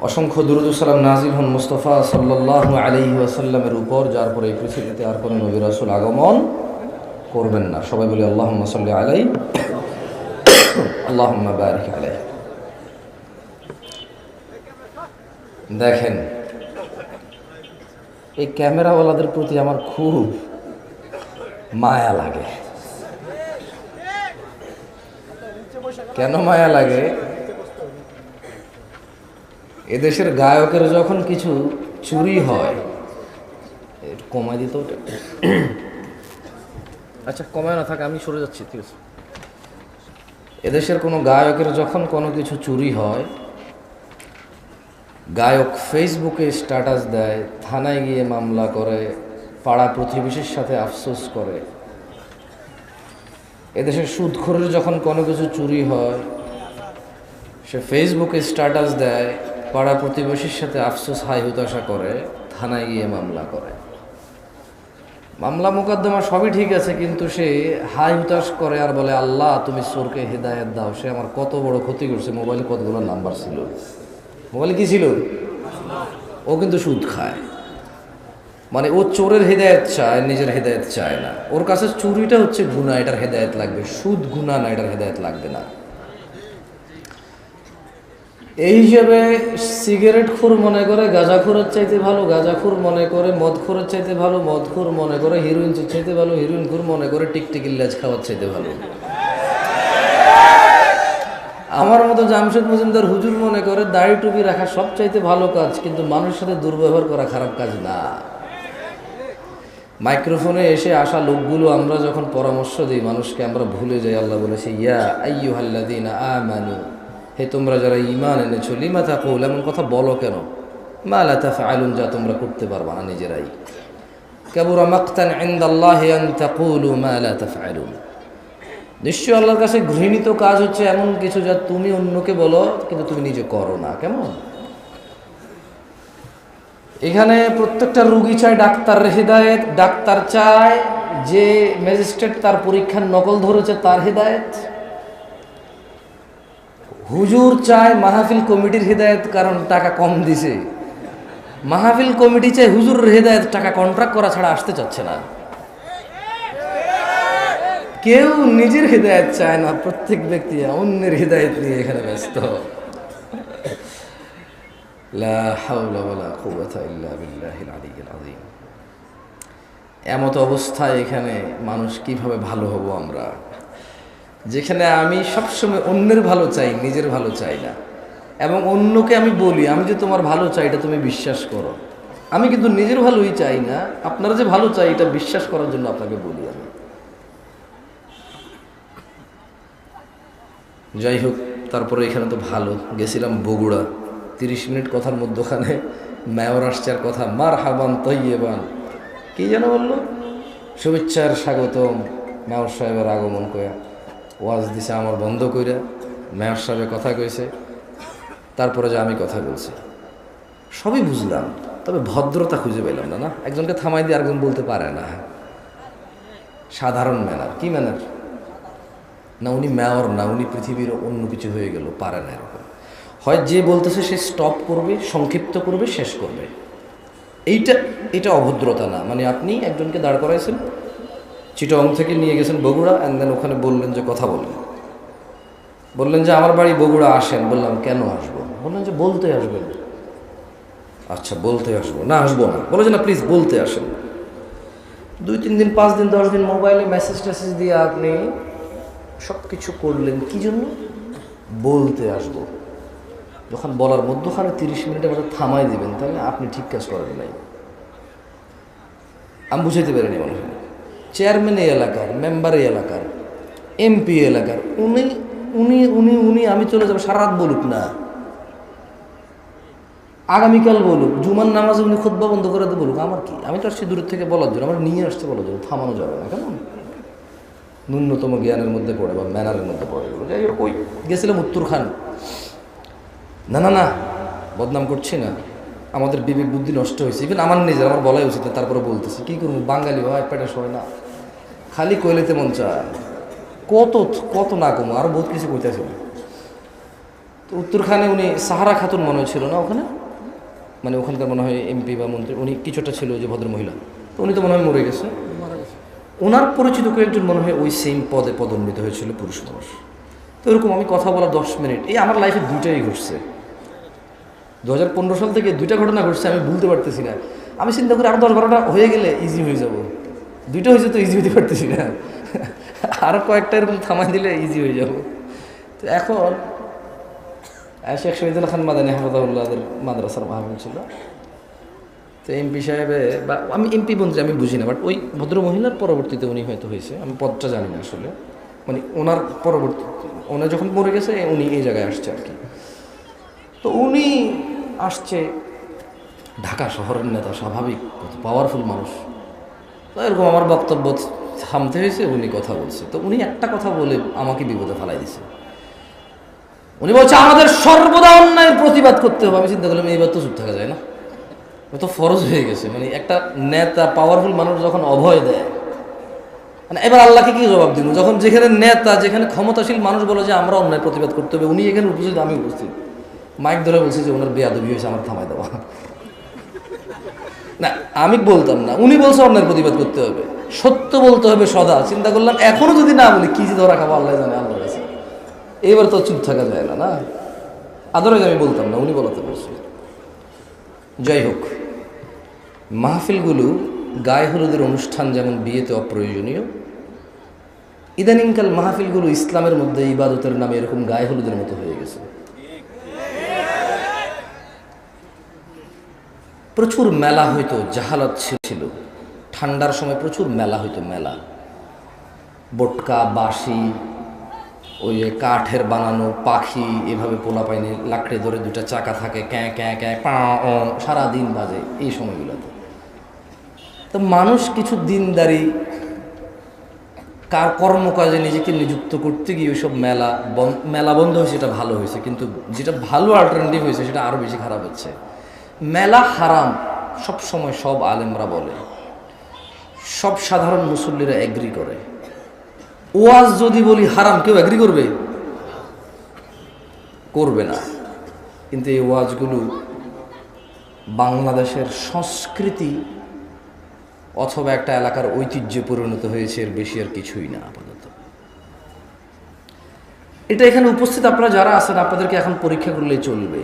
অসংখ্য দুরূদ ও সালাম নাযিল হন মুস্তাফা সাল্লাল্লাহু আলাইহি ওয়াসাল্লামের উপর, যার পরে এই পৃথিবীতে আর কোনো নবী রাসূল আগমন করবেন না। সবাই বলি আল্লাহুম্মা সাল্লি আলাইহি আল্লাহুম্মা বারিক আলাইহি। দেখেন, এই ক্যামেরাওয়ালাদের প্রতি আমার খুব মায়া লাগে। কেন মায়া লাগে? এদেশের গায়কের যখন কিছু চুরি হয়, একটু কমাই দিত। আচ্ছা, কমায় না থাকে, আমি সরে যাচ্ছি, ঠিক আছে। এদেশের কোনো গায়কের যখন কোনো কিছু চুরি হয়, গায়ক ফেসবুকে স্ট্যাটাস দেয়, থানায় গিয়ে মামলা করে, পাড়া প্রতিবেশীর সাথে আফসোস করে। এদেশের সুদখোরের যখন কোনো কিছু চুরি হয়, সে ফেসবুকে স্ট্যাটাস দেয়, পাড়া প্রতিবেশীর সাথে আফসোস হাই হতাশা করে, থানায় গিয়ে মামলা করে। মামলা মোকদ্দমা সবই ঠিক আছে, কিন্তু সে হাই হতাশ করে আর বলে, আল্লাহ তুমি চোরকে হেদায়েত দাও। সে আমার কত বড় ক্ষতি করছে। মোবাইলে কতগুলো নাম্বার ছিল, মোবাইলে কি ছিল? ও কিন্তু সুদ খায়। মানে ও চোরের হেদায়েত চায়, নিজের হেদায়েত চায় না। ওর কাছে চুরিটা হচ্ছে গুনাহ, এটার হেদায়েত লাগবে। সুদ গুনাহ না, এটার হেদায়েত লাগবে না। এই হিসেবে সিগারেটখোর মনে করে গাঁজাখোরের চাইতে ভালো, গাঁজাখোর মনে করে মদখোরের চাইতে ভালো, মদখোর মনে করে হিরোইন চাইতে ভালো, হিরোইনখোর মনে করে টিকটিকির লেজ খাওয়ার চাইতে ভালো। আমার মতো জামশেদ মজুমদার হুজুর মনে করে দাড়ি টুপি রাখা সব চাইতে ভালো কাজ, কিন্তু মানুষের সাথে দুর্ব্যবহার করা খারাপ কাজ না। মাইক্রোফোনে এসে আসা লোকগুলো আমরা যখন পরামর্শ দিই মানুষকে, আমরা ভুলে যাই আল্লাহ বলেছে, ইয়া আইয়ুহাল্লাযীনা আমানু, হে তোমরা যারা ঈমান এনেছো, লিমা তাকুল, এমন কথা বলো কেন, মা লা তাফআলুন, যা তোমরা করতে পারবা না নিজেরাই। কাবুরা মাকতান ইনদাল্লাহি আন তাকুলু মা লা তাফআলুন, নিশ্চয় আল্লাহর কাছে ঘৃণিত কাজ হচ্ছে এমন কিছু যা তুমি অন্যকে বলো কিন্তু তুমি নিজে করো না। কেমন? এখানে প্রত্যেকটা রুগী চায় ডাক্তারের হেদায়েত, ডাক্তার চায় যে ম্যাজিস্ট্রেট তার পরীক্ষার নকল ধরেছে তার হেদায়েত, হুজুর চায় মাহফিল কমিটির হেদায়েত কারণ টাকা কম দিছে, মাহফিল কমিটি চায় হুজুরের হেদায়েত, টাকা কন্ট্রাক্ট করা ছাড়া আসতে চাচ্ছে না। কেউ নিজের হেদায়েত চায় না, প্রত্যেক ব্যক্তি অন্যের হেদায়েত নিয়ে এখানে ব্যস্ত। লা হাওলা ওয়ালা কুওয়াতা ইল্লা বিল্লাহিল আলিয়্যিল আযীম। এমত অবস্থায় এখানে মানুষ কিভাবে ভালো হব আমরা, যেখানে আমি সবসময় অন্যের ভালো চাই, নিজের ভালো চাই না। এবং অন্যকে আমি বলি, আমি যে তোমার ভালো চাই এটা তুমি বিশ্বাস করো। আমি কিন্তু নিজের ভালোই চাই না, আপনারা যে ভালো চাই এটা বিশ্বাস করার জন্য আপনাকে বলি আমি। যাই হোক, তারপরে এখানে তো ভালো গেছিলাম বগুড়া। 30 মিনিট কথার মধ্যখানে মেয়র আসছে আর কথা, মারহাবান তৈয়বান, কি যেন বললো, শুভেচ্ছার স্বাগতম, মেয়র সাহেবের আগমন কয়া ওয়াজ দিছে আমার বন্ধ কইরা, মেয়র সাহেবের কথা কইছে, তারপরে যে আমি কথা বলছি। সবই বুঝলাম, তবে ভদ্রতা খুঁজে পেলাম না। না, একজনকে থামাই দিয়ে আরেকজন বলতে পারে না, সাধারণ ম্যানার। কি ম্যানার? না উনি মেয়র না, উনি পৃথিবীর অন্য কিছু হয়ে গেল, পারে না এরকম। হয় যে বলতেছে সে স্টপ করবে, সংক্ষিপ্ত করবে, শেষ করবে। এটা অভদ্রতা না। মানে আপনি একজনকে দাঁড় করাইছেন, চিটাগং থেকে নিয়ে গেছেন বগুড়া, অ্যান্ড দেন ওখানে বললেন যে কথা বললেন, বললেন যে আমার বাড়ি বগুড়া, আসেন। বললাম কেন আসবো? বললেন যে বলতে আসবেন। আচ্ছা বলতে আসবো, না আসবো না। বলে যে না প্লিজ বলতে আসেন। 2-3 দিন 5 দিন 10 দিন মোবাইলে মেসেজ টেসেজ দিয়ে আপনি সব কিছু করলেন, কি জন্য? বলতে আসবো। যখন বলার মধ্যখানে 30 মিনিটে আমাদের থামাই দিবেন, তাহলে আপনি ঠিক কাজ করেন নাই। আমি বুঝাইতে পারিনি মনে হয়। চেয়ারম্যান এই এলাকার, মেম্বার এই এলাকার, এমপি এলাকার, উনি উনি উনি উনি আমি চলে যাবো, সারা রাত বলুক না, আগামীকাল বলুক, জুমার নামাজে উনি খুতবা বন্ধ করে দিয়ে বলুক, আমার কি? আমি তো আসছি দূরের থেকে বলার জন্য, আমার নিয়ে আসতে বলার জন্য, থামানো যাবে না। কেমন ন্যূনতম জ্ঞানের মধ্যে পড়ে বা ম্যানারের মধ্যে পড়ে। যাই হোক, ওই গেছিলাম উত্তরখান। না না না, বদনাম করছি না, আমাদের বিবেক বুদ্ধি নষ্ট হয়েছে, ইভেন আমার নিজের, আমার বলাই উচিত, তারপরে বলতেছি। কী করবো, বাঙালি ভাই, পেটে সয় না, খালি কইলেতে মন চায়। কত কত না কমো, আরও বহুত কিছু কইতেছিল। তো উত্তরখানে উনি সাহারা খাতুন মনে ছিল না ওখানে, মানে ওখানকার মনে হয় এমপি বা মন্ত্রী, উনি কিছুটা ছিল যে ভদ্র মহিলা, তো উনি তো মনে হয় মরে গেছে। ওনার পরিচিত কয়েকজন মনে হয় ওই সেম পদে পদোন্নীত হয়েছিল পুরুষ মানুষ। তো এরকম আমি কথা বলা 10 মিনিট, এই আমার লাইফে দুইটাই ঘটছে। 2015 সাল থেকে দুইটা ঘটনা ঘটছে, আমি ভুলতে পারতেছি না। আমি চিন্তা করি আরো 10-12টা হয়ে গেলে ইজি হয়ে যাব, দুইটা হয়েছে তো ইজি হতে পারতেছি না, আরো কয়েকটা এরকম থামাই দিলে ইজি হয়ে যাব। তো এখন শেখ শহীদুল খান মাদানী হাফিজাহুল্লাহদের মাদ্রাসার মাহফিল ছিল। তো এমপি সাহেবে বা আমি এমপি মন্ত্রী আমি বুঝি না, বাট ওই ভদ্র মহিলার পরবর্তীতে উনি হয়তো হয়েছে, আমি পদটা জানি না আসলে, মানে ওনার পরবর্তী ওনার যখন মরে গেছে উনি এই জায়গায় আসছে আর কি। তো উনি আসছে, ঢাকা শহরের নেতা, স্বাভাবিক পাওয়ারফুল মানুষ। তো এরকম আমার বক্তব্য থামতে হয়েছে, উনি কথা বলছে। তো উনি একটা কথা বলে আমাকে বিপদে ফেলাই দিছে। উনি বলছে আমাদের সর্বদা অন্যায়ের প্রতিবাদ করতে হবে। আমি চিন্তা করলাম এইবার তো চুপ থাকা যায় না, তো ফরজ হয়ে গেছে। মানে একটা নেতা পাওয়ারফুল মানুষ যখন অভয় দেয়, মানে এবার আল্লাহকে কি জবাব দিব? যখন যেখানে নেতা, যেখানে ক্ষমতাশীল মানুষ বলে যে আমরা অন্যায় প্রতিবাদ করতে হবে, উনি এখানে উপস্থিত, আমি উপস্থিত, মাইক ধরে বলছি যে ওনার বেয়াদবি হয়েছে, আমার থামাই দেওয়া না। আমি বলতাম না, উনি বলছে অন্যায়ের প্রতিবাদ করতে হবে, সত্য বলতে হবে সদা। চিন্তা করলাম এখনো যদি না বলি কি যে ধরা খাবো আল্লাহ জানে, আল্লাহ কাছে। এইবার তো চুপ থাকা যায় না, না আদরজ আমি বলতাম না, উনি বলাতে বলছে। যাই হোক, মাহফিলগুলো গায়ে হলুদের অনুষ্ঠান যেমন বিয়েতে অপ্রয়োজনীয়, ইদানিংকাল মাহফিলগুলো ইসলামের মধ্যে ইবাদতের নামে এরকম গায়ে হলুদের মতো হয়ে গেছে। প্রচুর মেলা হইতো, জাহালাত ছিল, ঠান্ডার সময় প্রচুর মেলা হইতো, মেলা, বটকা, বাঁশি, ওই কাঠের বানানো পাখি, এভাবে পোলা পাইনি লাকড়ি ধরে দুটা চাকা থাকে, ক্যাঁ ক্যাঁ ক্যাঁ পা সারাদিন বাজে এই সময়গুলোতে। তো মানুষ কিছু দিনদারি কার কর্মকাজে নিজেকে নিযুক্ত করতে গিয়ে ওইসব মেলা বন্ধ হয়েছে, এটা ভালো হয়েছে। কিন্তু যেটা ভালো অল্টারনেটিভ হয়েছে সেটা আরও বেশি খারাপ হচ্ছে। মেলা হারাম সব সময় সব আলেমরা বলে, সব সাধারণ মুসল্লিরা এগ্রি করে। ওয়াজ যদি বলি হারাম, কেউ এগ্রি করবে? করবে না। কিন্তু এই ওয়াজগুলো বাংলাদেশের সংস্কৃতি অথবা একটা এলাকার ঐতিহ্যে পরিণত হয়েছে, এর বেশি আর কিছুই না আপাতত। এটা এখানে উপস্থিত আপনারা যারা আছেন, আপনাদেরকে এখন পরীক্ষা করলেই চলবে।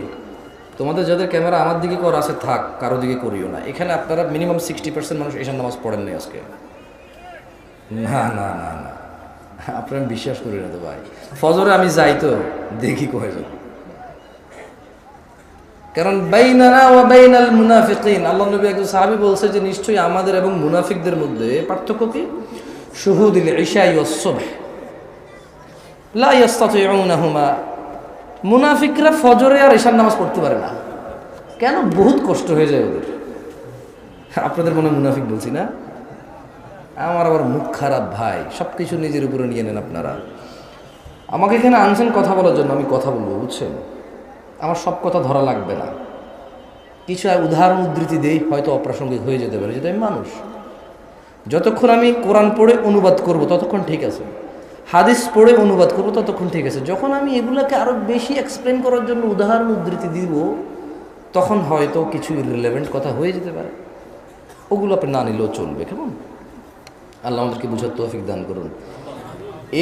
তোমাদের যাদের ক্যামেরা আমার দিকে করা আছে থাক, কারো দিকে করিও না। এখানে আপনারা মিনিমাম 60% মানুষ এশার নামাজ পড়েন নাই আজকে। না না না না, আপনারা বিশ্বাস করি না তো ভাই। ফজরে আমি যাই তো দেখি কয়জন, কারণ বাইনানা ওয়া বাইনাল মুনাফিকিন, আল্লাহ নবী একজন সাহাবী বলছে যে নিশ্চয়ই আমাদের এবং মুনাফিকদের মধ্যে পার্থক্য কি? শুহুদুল ইশা ওয়াস সুবহ লা ইস্তাতিউনাহুমা। মুনাফিকরা ফজরে আর ইশার নামাজ পড়তে পারে না। কেন? বহুত কষ্ট হয়ে যায় ওদের। আপনাদের মনে মুনাফিক বলছি না? আমার আবার মুখ খারাপ ভাই, সব কিছু নিজের উপরে নিয়ে নেন আপনারা। আমাকে এখানে আনছেন কথা বলার জন্য, আমি কথা বলবো, বুঝছেন? আমার সব কথা ধরা লাগবে না, কিছু উদাহরণ উদ্ধৃতি দেই, হয়তো অপ্রাসঙ্গিক হয়ে যেতে পারে, যেটা আমি মানুষ। যতক্ষণ আমি কোরআন পড়ে অনুবাদ করব ততক্ষণ ঠিক আছে, হাদিস পড়ে অনুবাদ করব ততক্ষণ ঠিক আছে। যখন আমি এগুলোকে আরও বেশি এক্সপ্লেন করার জন্য উদাহরণ উদ্ধৃতি দিব, তখন হয়তো কিছু ইররিলেভেন্ট কথা হয়ে যেতে পারে, ওগুলো আপনি না নিলেও চলবে। কেমন? আল্লাহ আমাদেরকে বুঝার তৌফিক দান করুন।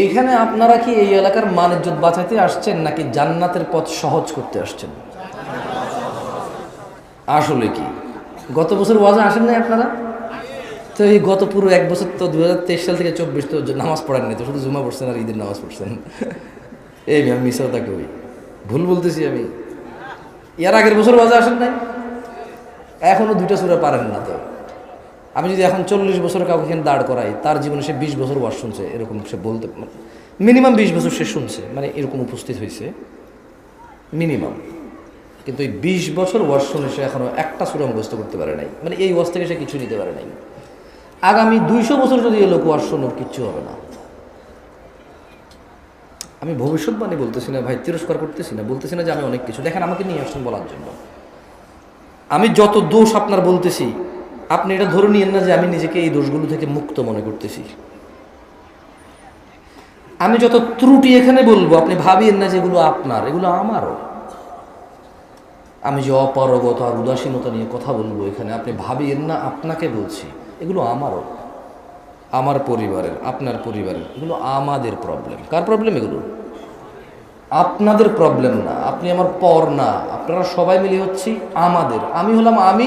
এইখানে আপনারা কি এই এলাকার মান ইজ্জত বাঁচাইতে আসছেন নাকি জান্নাতের পথ সহজ করতে আসছেন? আসলে কি গত বছর ওয়াজে আসেন নাই আপনারা? তো এই গত পুরো এক বছর তো 2023 সাল থেকে 24 তো নামাজ পড়েননি, তো শুধু জুমা পড়ছেন আর ঈদের নামাজ পড়ছেন। এই আমি মিশাও কই, ভুল বলতেছি আমি? এর আগের বছর ওয়াজে আসেন নাই, এখনো 2টা সূরা পারেন না। তো আমি যদি এখন 40 বছর কাউকে এখানে দাঁড় করাই, তার জীবনে সে 20 বছর ওয়াজ শুনছে, এরকম সে বলতে মিনিমাম 20 বছর সে শুনছে, মানে এরকম উপস্থিত হয়েছে মিনিমাম। কিন্তু এই 20 বছর ওয়াজ শুনে সে এখনো একটা সূরা মুখস্থ করতে পারে নাই, মানে এই ওয়াজ থেকে সে কিছু নিতে পারে নাই। আগামী 200 বছর যদি এই লোক ওয়াজ শুনে, কিচ্ছু হবে না। আমি ভবিষ্যৎবাণী বলতেছি না ভাই, তিরস্কার করতেছি না, বলতেছি না যে আমি অনেক কিছু, দেখেন আমাকে নিয়ে আসছেন বলার জন্য। আমি যত দোষ আপনার বলতেছি, আপনি এটা ধরে নিয়েন না যে আমি নিজেকে এই দোষগুলো থেকে মুক্ত মনে করতেছি। আমি যত ত্রুটি এখানে বলবো, আপনি ভাবিয়েন না যে এগুলো আপনার, এগুলো আমারও। আমি যে অপারগতা আর উদাসীনতা নিয়ে কথা বলবো এখানে, আপনি ভাবিয়েন না আপনাকে বলছি। এগুলো আমারও, আমার পরিবারের, আপনার পরিবারের, এগুলো আমাদের প্রবলেম। কার প্রবলেম এগুলো? আপনাদের প্রবলেম না, আপনি আমার পর না, আপনারা সবাই মিলে হচ্ছি আমাদের। আমি হলাম আমি,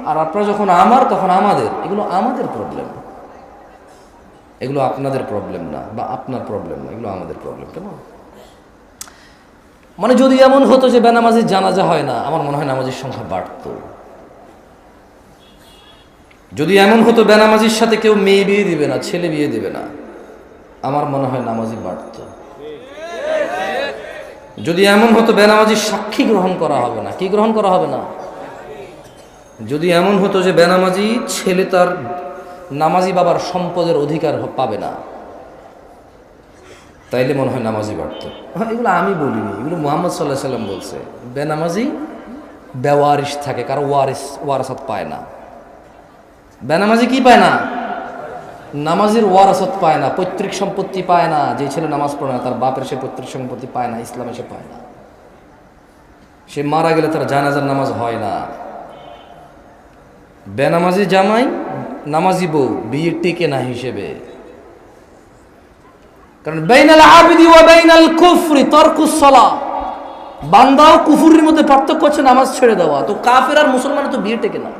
আর আপনারা যখন আমার তখন আমাদের। এগুলো আমাদের প্রবলেম, এগুলো আপনাদের প্রবলেম না, বা আপনার প্রবলেম না, এগুলো আমাদের প্রবলেম। কেন? মানে যদি এমন হতো যে বেনামাজির জানাজা হয় না, আমার মনে হয় নামাজির সংখ্যা বাড়তো। যদি এমন হতো বেনামাজির সাথে কেউ মেয়ে বিয়ে দিবে না, ছেলে বিয়ে দিবে না, আমার মনে হয় নামাজি বাড়তো। যদি এমন হতো বেনামাজির সাক্ষী গ্রহণ করা হবে না, কি গ্রহণ করা হবে না? যদি এমন হতো যে বেনামাজি ছেলে তার নামাজি বাবার সম্পদের অধিকার পাবে না, তাইলে মনে হয় নামাজি বাড়তো। হ্যাঁ, এগুলো আমি বলিনি, এগুলো মুহাম্মদ সাল্লাল্লাহু আলাইহি সাল্লাম বলছে। বেনামাজি বেওয়ারিশ থাকে, কারো ওয়ারাসাত পায় না। বেনামাজি কি পায় না? নামাজির ওয়ারাসাত পায় না, পৈতৃক সম্পত্তি পায় না। যে ছেলে নামাজ পড়ে না তার বাপের সে পৈতৃক সম্পত্তি পায় না, ইসলামে সে পায় না। সে মারা গেলে তার জানাজার নামাজ হয় না। বেনামাজি জামাই নামাজি বউ বিয়ে টিকে না হিসেবে। কারণ বাইনাল আবিদি ওয়া বাইনাল কুফরি তারকুস সালাহ, বান্দা ও কুফরির মধ্যে পার্থক্য হচ্ছে নামাজ ছেড়ে দেওয়া। তো কাফের আর মুসলমানের তো বিয়ে টেকে না।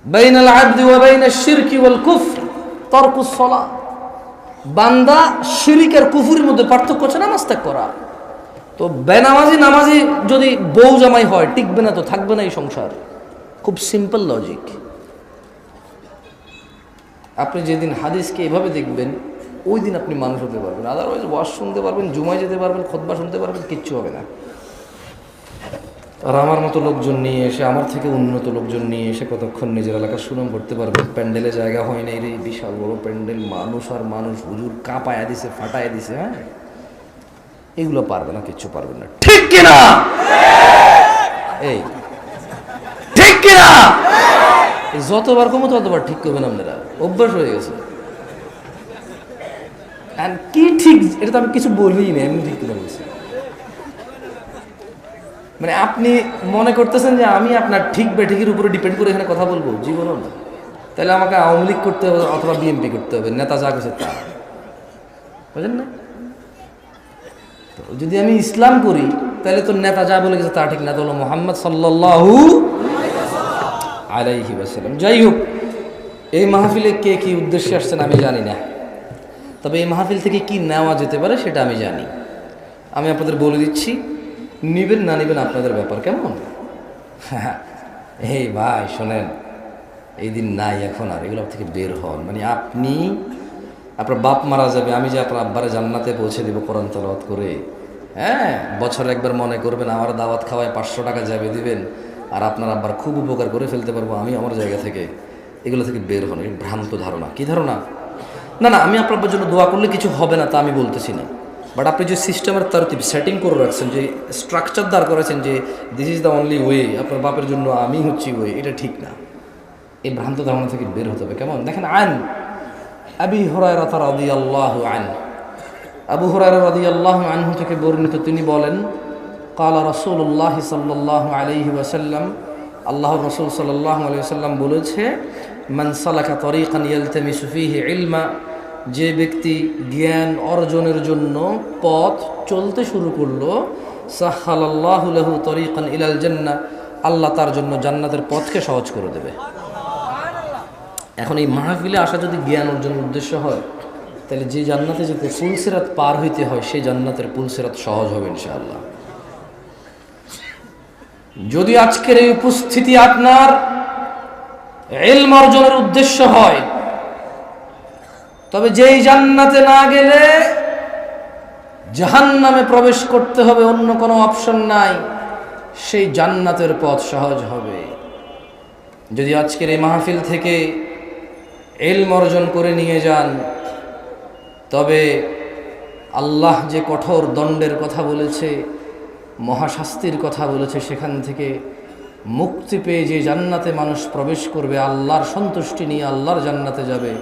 বাইনাল আবদি ওয়া বাইনাশ শিরকি ওয়াল কুফর তারকুস সালাহ, বান্দা শিরক আর কুফরির মধ্যে পার্থক্য হচ্ছে নামাজ ত্যাগ করা। তো বেনামাজি নামাজি যদি বউ জামাই হয়, টিকবে না, তো থাকবে না এই সংসার। খুব সিম্পল লজিক। আপনি যেদিন হাদিসকে এভাবে দেখবেন, ওই দিন আপনি মানুষ হতে পারবেন। আদারওয়াইজ ওয়াজ শুনতে পারবেন, জুমায় যেতে পারবেন, খুতবা শুনতে পারবেন, কিচ্ছু হবে না। আর আমার মতো লোকজন নিয়ে এসে, আমার থেকে উন্নত লোকজন নিয়ে এসে কতক্ষণ নিজের এলাকার সুনাম করতে পারবেন? প্যান্ডেলে জায়গা হয় না, এই বিশাল বড় প্যান্ডেল, মানুষ আর মানুষ, হুজুর কাঁপায়া দিছে, ফাটায় দিছে। হ্যাঁ, এগুলো পারবে না, কিচ্ছু পারবেন না। ঠিক কিনা? এই ঠিক কিনা? যতবার কমো ততবার ঠিক করবেন আপনারা, অভ্যাস হয়ে গেছে। কি ঠিক, এটা তো আমি কিছু বলিই না, এমনি ঠিক করে বলছি। মানে আপনি মনে করতেছেন যে আমি আপনার ঠিক বেঠিকের উপরে ডিপেন্ড করে এখানে কথা বলবো? জীবনও না। তাহলে আমাকে আওয়ামী লীগ করতে হবে অথবা বিএনপি করতে হবে, নেতা যা করছে তা, বুঝলেন না? তো যদি আমি ইসলাম করি, তাহলে তো নেতা যা বলে গেছে তা ঠিক না, তো হলো মুহাম্মদ সাল্লাল্লাহু আলাইহি ওয়াসাল্লাম। যাই হোক, এই মাহফিলে কে কি উদ্দেশ্যে আসছেন আমি জানি না, তবে এই মাহফিল থেকে কি নেওয়া যেতে পারে সেটা আমি জানি। আমি আপনাদের বলে দিচ্ছি, নিবেন না নিবেন আপনাদের ব্যাপার। কেমন? এই ভাই শোনেন, এই দিন নাই এখন, আর এগুলো থেকে বের হন। মানে আপনি, আপনার বাপ মারা যাবে, আমি যে আপনার আব্বারে জান্নাতে পৌঁছে দেবো কোরআন তেলাওয়াত করে। হ্যাঁ, বছরে একবার মনে করবেন আমার দাওয়াত খাওয়ায় 500 টাকা যাবে দিবেন, আর আপনার আব্বার খুব উপকার করে ফেলতে পারবো আমি আমার জায়গা থেকে। এগুলো থেকে বের হন। ভ্রান্ত ধারণা। কি ধারণা? না না, আমি আপনার জন্য দোয়া করলে কিছু হবে না তা আমি বলতেছি না, বাট আপনি যে সিস্টেমের তারতিব সেটিং করে রাখছেন, যে স্ট্রাকচার দাঁড় করেছেন যে this is the only way, আপনার বাপের জন্য আমি হচ্ছি ওয়ে, এটা ঠিক না। এই ভ্রান্ত ধারণা থেকে বের হতে হবে। কেমন? দেখেন, আন আবি হুরায়রা রাদিয়াল্লাহু আনহু, আবু হুরায়রা রাদিয়াল্লাহু আনহু থেকে বর্ণিত, তিনি বলেন, ক্বালা রাসূলুল্লাহ সাল্লাল্লাহু আলাইহি ওয়াসাল্লাম, আল্লাহর রাসূল সাল্লাল্লাহু আলাইহি ওয়াসাল্লাম বলেছে, মান সালাকা তরিকান ইয়ালতামিসু ফীহি ইলমা, যে ব্যক্তি জ্ঞান অর্জনের জন্য পথ চলতে শুরু করলো, সাহহালাল্লাহু লাহু তরিকান ইলাল জান্নাহ, আল্লাহ তার জন্য জান্নাতের পথকে সহজ করে দেবে। এখন এই মাহফিলে আসা যদি জ্ঞান অর্জনের উদ্দেশ্য হয়, তাহলে যে জান্নাতে যেতে পুলসিরাত পার হইতে হয়, সেই জান্নাতের পুলসিরাত সহজ হবে ইনশাআল্লাহ। যদি আজকের এই উপস্থিতি আপনার ইলম অর্জনের উদ্দেশ্য হয়, তবে যেই জান্নাতে না গেলে জাহান্নামে প্রবেশ করতে হবে, অন্য কোনো অপশন নাই, সেই জান্নাতের পথ সহজ হবে। যদি আজকের এই মাহফিল থেকে ইলম অর্জন করে নিয়ে যান, তবে আল্লাহ যে কঠোর দণ্ডের কথা বলেছে, মহাশাস্তির কথা বলেছে, সেখান থেকে মুক্তি পেয়ে যে জান্নাতে মানুষ প্রবেশ করবে, আল্লাহর সন্তুষ্টি নিয়ে আল্লাহর জান্নাতে যাবে,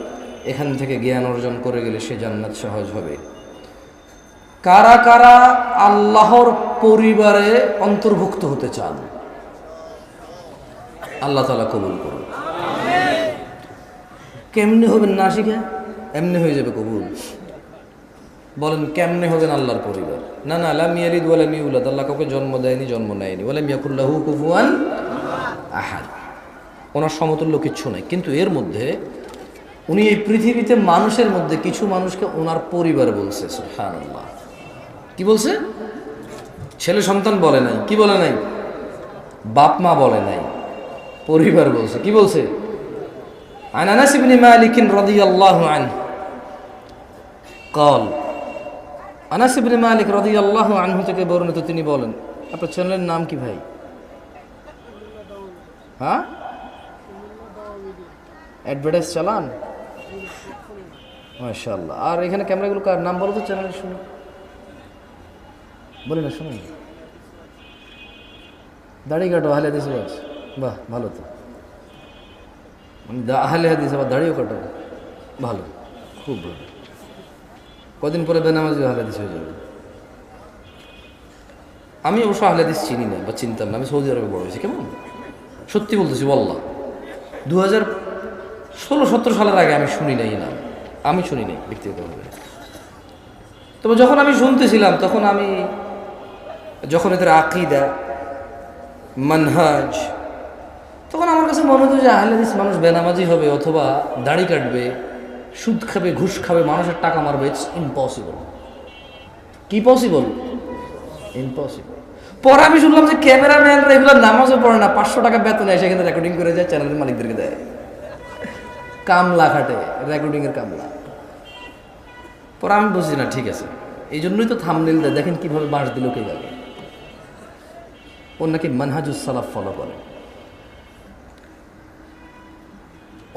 এখান থেকে জ্ঞান অর্জন করে গেলে সে জান্নাত সহজ হবে। কারা কারা আল্লাহর পরিবারে অন্তর্ভুক্ত হতে চান? আল্লাহ তাআলা কবুল করুন। কেমনে হবেন না শিখে? এমনি হয়ে যাবে কবুল। বলেন কেমনে হবেন আল্লাহর পরিবার? না না, লাম ইয়ালিদ ওয়া লাম ইউলাদ, আল্লাহ কাউকে জন্ম দেয়নি, জন্ম নেয়নি। ওয়া লাম ইয়াকুল লাহু কুফুয়ান আহাদ, ওনার সমতুল্য কিচ্ছু নাই। কিন্তু এর মধ্যে উনি এই পৃথিবীতে মানুষের মধ্যে কিছু মানুষকে ওনার পরিবার বলছে। সুবহানাল্লাহ। কি বলছে? ছেলে সন্তান বলে নাই, কি বলে নাই? বাপ মা বলে নাই, পরিবার বলছে। কি বলছে? আন আনাস ইবনে মালিক রাদিয়াল্লাহু আনহু قال, আনাস ইবনে মালিক রাদিয়াল্লাহু আনহু থেকে বর্ণিত, তিনি বলেন, আপনার চ্যানেলের নাম কি ভাই? হ্যাঁ, অ্যাডভার্টাইজ চালান? মাশাআল্লাহ। আর এখানে ক্যামেরাগুলো কার? নাম বলো তো চ্যানেলের, শুনি বলি না, শুনুন। দাড়ি কাটো, আহলে হাদিস ওয়াজ। বাহ, ভালো তো। আহলে হাদিস আবার দাড়িও কাটো, ভালো, খুব ভালো। কদিন পরে বেনামাজি আহলে হাদিস হয়ে যাবে। আমি অবশ্য আহলে হাদিস চিনি না বা চিনতাম না, আমি সৌদি আরবে বড় হয়েছি। কেমন সত্যি বলতেছি, ওয়াল্লাহ 2016-17 সালের আগে আমি শুনি নাই না, আমি শুনি নাই ব্যক্তিগতভাবে। তবে যখন আমি শুনতেছিলাম, তখন আমি যখন এদের আকীদা, মানহাজ, তখন আমার কাছে মনে হতো যে আহলে হাদিস মানুষ বেনামাজি হবে অথবা দাড়ি কাটবে, সুদ খাবে, ঘুষ খাবে, মানুষের টাকা মারবে। It's impossible. কি পসিবল? ইম্পসিবল। পরে আমি শুনলাম যে ক্যামেরাম্যানরা এগুলো নামাজও পড়ে না, 500 টাকা বেতন এসে এখানে রেকর্ডিং করে যায়, চ্যানেলের মালিকদেরকে দেয়, কামলা খাটে, রেকর্ডিংয়ের কামলা। পরে আমি বুঝি না, ঠিক আছে, এই জন্যই তো থাম্বনেইল দেয়, দেখেন কিভাবে বাঁশ দিল কে যাবে। ও নাকি মানহাজুস সালাফ ফলো করে,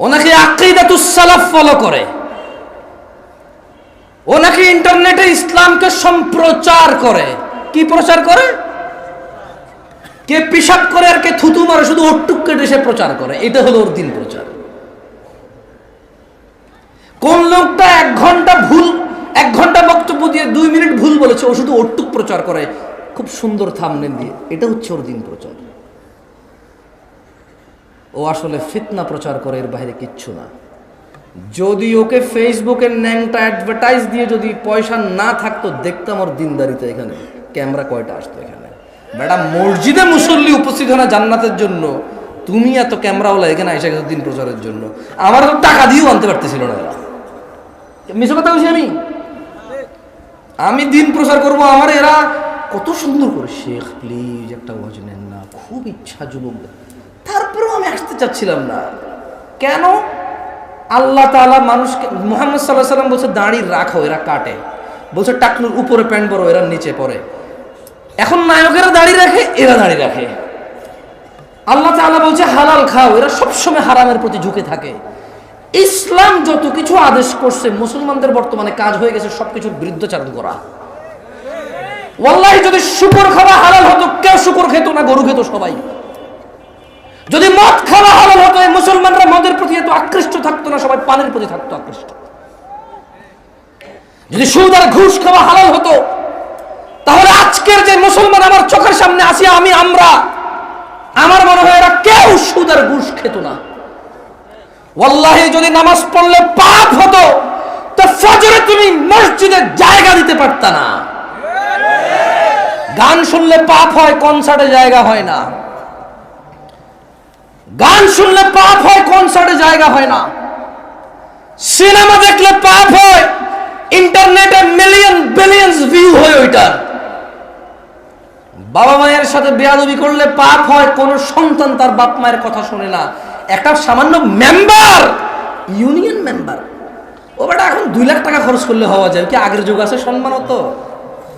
ও নাকি আকীদাতুস সালাফ ফলো করে, ও নাকি ইন্টারনেটে ইসলামকে সম্প্রচার করে। কি প্রচার করে? কে পিশাব করে আর কে থুতু মারে, শুধু ওটুক কেটে সে প্রচার করে। এটা হলো ওর দিন প্রচার। কোন লোকটা 1 ঘন্টা বক্তব্য দিয়ে 2 মিনিট ভুল বলেছে, ও শুধু ওটুক প্রচার করে খুব সুন্দর থাম্বনেইল দিয়ে। এটা হচ্ছে ওর দিন প্রচার। ও আসলে ফিতনা প্রচার করে, এর বাইরে কিচ্ছু না। যদি ওকে ফেসবুকের ন্যাংটা অ্যাডভার্টাইজ দিয়ে যদি পয়সা না থাকতো, দেখতাম ওর দিনদারিতে এখানে ক্যামেরা কয়টা আসতো এখানে। বেটা, মসজিদে মুসল্লি উপস্থিত হয় না জান্নাতের জন্য, তুমি এত ক্যামেরাওয়ালা এখানে এসে গেছো দিন প্রচারের জন্য। আমার তো টাকা দিয়েও আনতে পারতেছিল না এরা। মিশো কথা বলছি আমি দিন প্রচার করবো, আমার এরা কত সুন্দর করে, শেখ প্লিজ একটা ওয়াজ নেন না, খুব ইচ্ছা যুবকদের। তারপরেও আমি আসতে চাচ্ছিলাম না। কেন? আল্লাহ তাআলা মানুষকে, মুহাম্মদ সাল্লাল্লাহু আলাইহি ওয়াসাল্লাম বলছে দাড়ি রাখো, এরা কাটে। বলছে টাকনুর উপরে প্যান্ট পরো, এরা নিচে পরে। এখন নায়কেরা দাড়ি রাখে, এরা দাড়ি রাখে। আল্লাহ তাআলা বলছে হালাল খাও, এরা সবসময় হারামের প্রতি ঝুঁকে থাকে। ইসলাম যত কিছু আদেশ করছে, মুসলমানদের বর্তমানে কাজ হয়ে গেছে সবকিছুর বিরুদ্ধাচরণ করা। ওয়াল্লাহি যদি শুকর খাওয়া হালাল হতো, কেউ শুকর খেত না, গরু খেত সবাই। যদি মদ খাওয়া হালাল হতো, এই মুসলমানরা মদের প্রতি এত আকৃষ্ট থাকতো না, সবাই পানের প্রতি থাকতো আকৃষ্ট। যদি সুদ আর ঘুষ খাওয়া হালাল হতো, তাহলে আজকের যে মুসলমান আমার চোখের সামনে আসি, আমরা, আমার মনে হয় এরা কেউ সুদ আর ঘুষ খেত না। ওয়াল্লাহি যদি নামাজ পড়লে পাপ হতো, তো ফজরে তুমি মসজিদে জায়গা দিতে পারতা না। গান শুনলে পাপ হয়, কনসার্টে জায়গা হয় না। গান শুনলে পাপ হয়, কনসার্টে জায়গা হয় না। সিনেমা দেখলে পাপ হয়, ইন্টারনেটে মিলিয়ন বিলিয়নস ভিউ হয় ওইটার। বাবা মায়ের সাথে বেয়াদবি করলে পাপ হয়, কোন সন্তান তার বাপ মায়ের কথা শুনে না। একটা সামান্য মেম্বার, ইউনিয়ন মেম্বার, ও বেটা এখন 2 লাখ টাকা খরচ করলে হওয়া যায়। কি আগের যুগ আছে সম্মান হতো?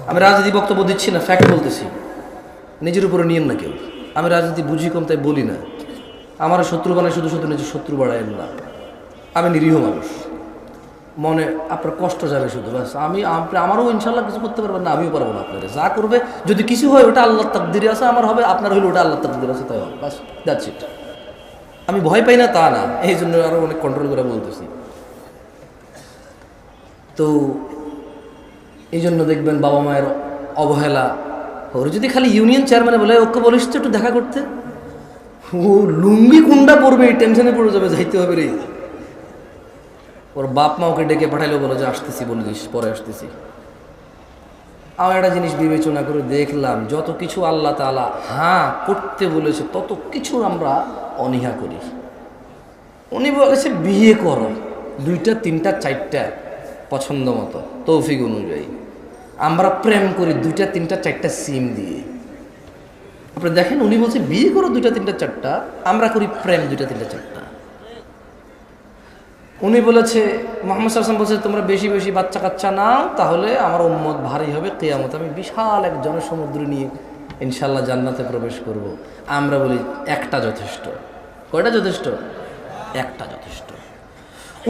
আমি রাজনীতি বক্তব্য দিচ্ছি না, ফ্যাক্ট বলতেছি, নিজের উপরে নিয়েন না কেউ। আমি রাজনীতি বুঝি কম, তাই বলি না। আমার শত্রু বানায় শুধু শুধু নিজের শত্রু বাড়ায়েন না। আমি নিরীহ মানুষ, মনে আপনার কষ্ট যাবে শুধু, ব্যাস। আমারও ইনশাল্লাহ কিছু করতে পারবেন না, আমিও পারবো না। আপনাদের যা করবে, যদি কিছু হয় ওটা আল্লাহর তাকদিরে আছে, আমার হবে, আপনার হইলে ওটা আল্লাহর তাকদিরে আছে, তাই হবে, ব্যাস, দ্যাটস ইট। আমি ভয় পাই না তা না, এই জন্য আরো অনেক কন্ট্রোল করে বলতেছি। তো এই জন্য দেখবেন বাবা মায়ের অবহেলা। ওর যদি খালি ইউনিয়ন চেয়ারম্যানে বলে ওকে বলিস তো একটু দেখা করতে, ও লুঙ্গি কুন্ডা পড়বে, এই টেনশনে পড়ে যাবে, যাইতে হবে রে। ওর বাপ মা ওকে ডেকে পাঠাইলেও বলো যে আসতেছি, বলিস পরে আসতেছি। আমার একটা জিনিস বিবেচনা করে দেখলাম, যত কিছু আল্লাহ তাআলা হ্যাঁ করতে বলেছে তত কিছু আমরা অনীহা করি। উনি বলেছে বিয়ে করো, 2টা 3টা 4টা পছন্দ মতো তৌফিক অনুযায়ী। আমরা প্রেম করি 2টা 3টা 4টা সিম দিয়ে। আপনি দেখেন উনি বলছে বিয়ে করো 2টা 3টা 4টা, আমরা করি প্রেম 2টা 3টা 4টা। উনি বলেছে, মুহাম্মদ সাল্লাল্লাহু আলাইহি ওয়াসাল্লাম বলছে তোমরা বেশি বেশি বাচ্চা কাচ্চা নাও, তাহলে আমার উম্মত ভারী হবে কিয়ামত, আমি বিশাল এক জনসমুদ্র নিয়ে ইনশাআল্লাহ জান্নাতে প্রবেশ করব। আমরা বলি একটা যথেষ্ট। কয়টা যথেষ্ট? একটা যথেষ্ট।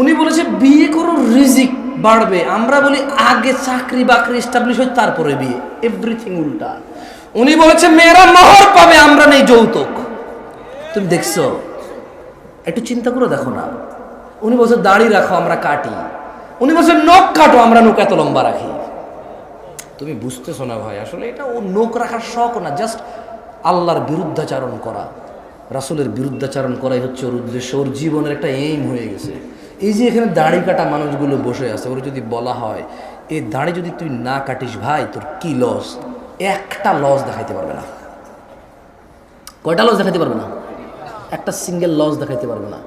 উনি বলেছে বিয়ে করো রিজিক বাড়বে, আমরা বলি আগে চাকরি বাকরি এস্টাবলিশ হয় তারপরে বিয়ে। এভরিথিং উল্টা। উনি বলেছে মেয়েরা মোহর পাবে, আমরা নেই যৌতুক। তুমি দেখছো? একটু চিন্তা করে দেখো না। উনি বলছে দাড়ি রাখো, আমরা কাটি। উনি বলছে নখ কাটো, আমরা নখ এত লম্বা রাখি। তুমি বুঝতেছো না ভাই, আসলে এটা ও নখ রাখার শখ না, জাস্ট আল্লাহর বিরুদ্ধাচারণ করা, রাসূলের বিরুদ্ধাচারণ করাই হচ্ছে ওর উদ্দেশ্য। ওর জীবনের একটা এইম হয়ে গেছে। এই যে এখানে দাড়ি কাটা মানুষগুলো বসে আছে, ওর যদি বলা হয় এই দাড়ি যদি তুই না কাটিস ভাই তোর কি লস, একটা লস দেখাইতে পারবে না। কয়টা লস দেখাইতে পারবে না? একটা সিঙ্গেল লস দেখাইতে পারবে না।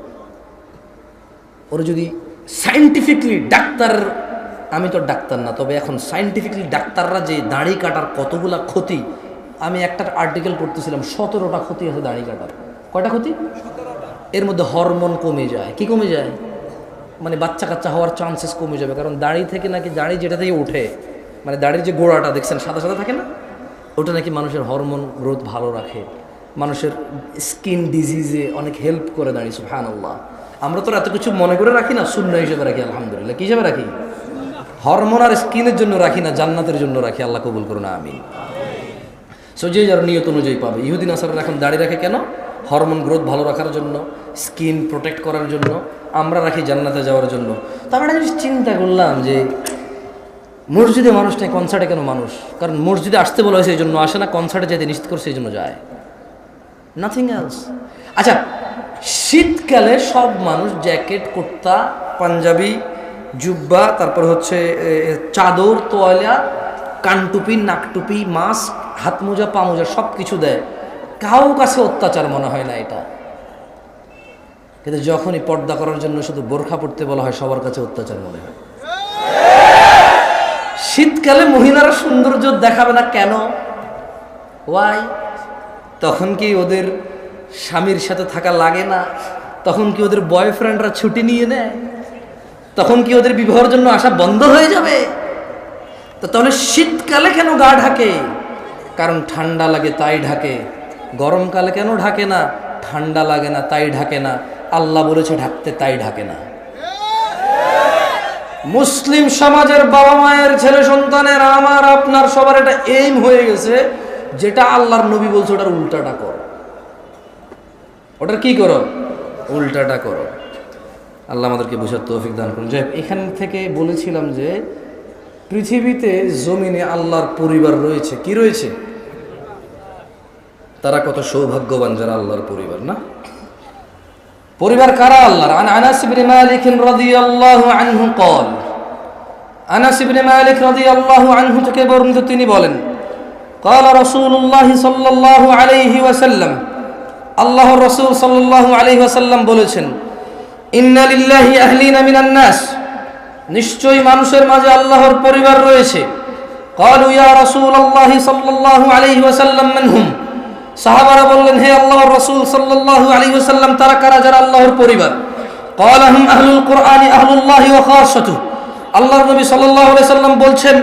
ওরা যদি সায়েন্টিফিকলি ডাক্তার, আমি তো ডাক্তার না, তবে এখন সায়েন্টিফিকলি ডাক্তাররা যে দাড়ি কাটার কতগুলা ক্ষতি, আমি একটা আর্টিকেল পড়তেছিলাম, 17টা ক্ষতি আছে দাড়ি কাটার। কয়টা ক্ষতি? এর মধ্যে হরমোন কমে যায়। কি কমে যায়? মানে বাচ্চা কাচ্চা হওয়ার চান্সেস কমে যাবে, কারণ দাড়ি থেকে নাকি, দাড়ি যেটা থেকে ওঠে, মানে দাড়ির যে গোড়াটা দেখছেন সাদা সাদা থাকে না, ওটা নাকি মানুষের হরমোন গ্রোথ ভালো রাখে, মানুষের স্কিন ডিজিজে অনেক হেল্প করে দাড়ি। সুবহানাল্লাহ। আমরা তো এত কিছু মনে করে রাখি না, সুন্নাহ হিসেবে রাখি। আলহামদুলিল্লাহ। কি হিসেবে রাখি? হরমোন আর স্কিনের জন্য রাখি না, জান্নাতের জন্য রাখি। আল্লাহ কবুল করুন, আমিন। সো যে যার নিয়ত অনুযায়ী পাবে। ইহুদি নাসারারা এখন দাড়ি রাখে কেন? হরমোন গ্রোথ ভালো রাখার জন্য, স্কিন প্রোটেক্ট করার জন্য। আমরা রাখি জান্নাতে যাওয়ার জন্য। তো আমি একটা জিনিস চিন্তা করলাম যে মসজিদে মানুষ নেই, কনসার্টে কেন মানুষ? কারণ মসজিদে আসতে বলা হয়েছে এই জন্য আসে না, কনসার্টে যেতে নিষেধ করছে এই জন্য যায়, নাথিং এলস। আচ্ছা, শীতকালে সব মানুষ জ্যাকেট, কুর্তা, পাঞ্জাবি, জুব্বা, তারপর হচ্ছে চাদর, তোয়ালা, কানটুপি, নাকটুপি, মাস্ক, হাত মোজা, পা মোজা সব কিছু দেয়। কাউ কাছে অত্যাচার মনে হয় না এটা। কিন্তু যখনই পর্দা করার জন্য শুধু বোরখা পড়তে বলা হয়, সবার কাছে অত্যাচার মনে হয়। শীতকালে মহিলারা সৌন্দর্য দেখাবে না কেন? ওয়াই? তখন কি ওদের স্বামীর সাথে থাকা লাগে না? তখন কি ওদের বয়ফ্রেন্ডরা ছুটি নিয়ে নেয়? তখন কি ওদের বিবাহের জন্য আসা বন্ধ হয়ে যাবে? তো তাহলে শীতকালে কেন গা ঢাকে? কারণ ঠান্ডা লাগে তাই ঢাকে। গরমকালে কেন ঢাকে না? ঠান্ডা লাগে না তাই ঢাকে না। আল্লাহ বলেছে ঢাকতে, তাই ঢাকে না। মুসলিম সমাজের বাবা মায়ের, ছেলে সন্তানের, আমার আপনার সবার এটা এইম হয়ে গেছে, যেটা আল্লাহর নবী বলছে ওটার উল্টাটা করো। ওটার কি করো? উল্টাটা করো। আল্লাহ আমাদেরকে বোঝার তৌফিক দান করুন। যে এখান থেকে বলেছিলাম যে পৃথিবীতে জমিনে আল্লাহর পরিবার রয়েছে। কি রয়েছে? তারা কত সৌভাগ্যবান যারা আল্লাহর পরিবার। না, পরিবার কারা? আল্লাহর। আনাস ইবনে মালিক রাদিয়াল্লাহু আনহু قال, আনাস ইবনে মালিক রাদিয়াল্লাহু আনহু থেকে বর্ণিত, তিনি বলেন, قال رسول الله صلى الله عليه وسلم, আল্লাহর রাসূল সাল্লাল্লাহু আলাইহি ওয়াসাল্লাম বলেছেন, ইন্না লিল্লাহি আহলিনা মিনান নাস, নিশ্চয়ই মানুষের মাঝে আল্লাহর পরিবার রয়েছে। قالوا يا رسول الله صلى الله عليه وسلم من هم, সাহাবারা বললেন, হে আল্লাহর রাসূল সাল্লাল্লাহু আলাইহি ওয়াসাল্লাম, তারা কারা যারা আল্লাহর পরিবার? قال هم اهل القرآن اهل الله وخاصته, আল্লাহর নবী সাল্লাল্লাহু আলাইহি ওয়াসাল্লাম বলছেন,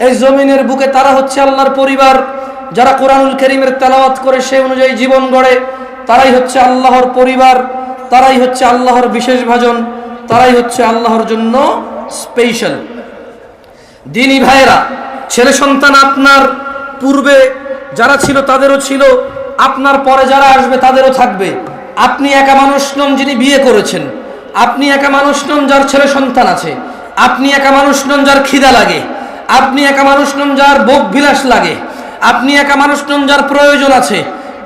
এই জমিনের বুকে তারা হচ্ছে আল্লাহর পরিবার, যারা কোরআনুল কারীমের তেলাওয়াত করে সেই অনুযায়ী জীবন গড়ে, তারাই হচ্ছে আল্লাহর পরিবার, তারাই হচ্ছে আল্লাহর বিশেষ ভাজন, তারাই হচ্ছে আল্লাহর জন্য স্পেশাল। দিনী ভাইরা, ছেলে সন্তান আপনার পূর্বে যারা ছিল তাদেরও ছিল, আপনার পরে যারা আসবে তাদেরও থাকবে। আপনি একা মানুষ নন যিনি বিয়ে করেছেন, আপনি একা মানুষ নন যার ছেলে সন্তান আছে, আপনি একা মানুষ নন যার খিদা লাগে, আপনি একা মানুষ নন যার ভোগ বিলাস লাগে, আপনি একা মানুষ নন যার প্রয়োজন আছে।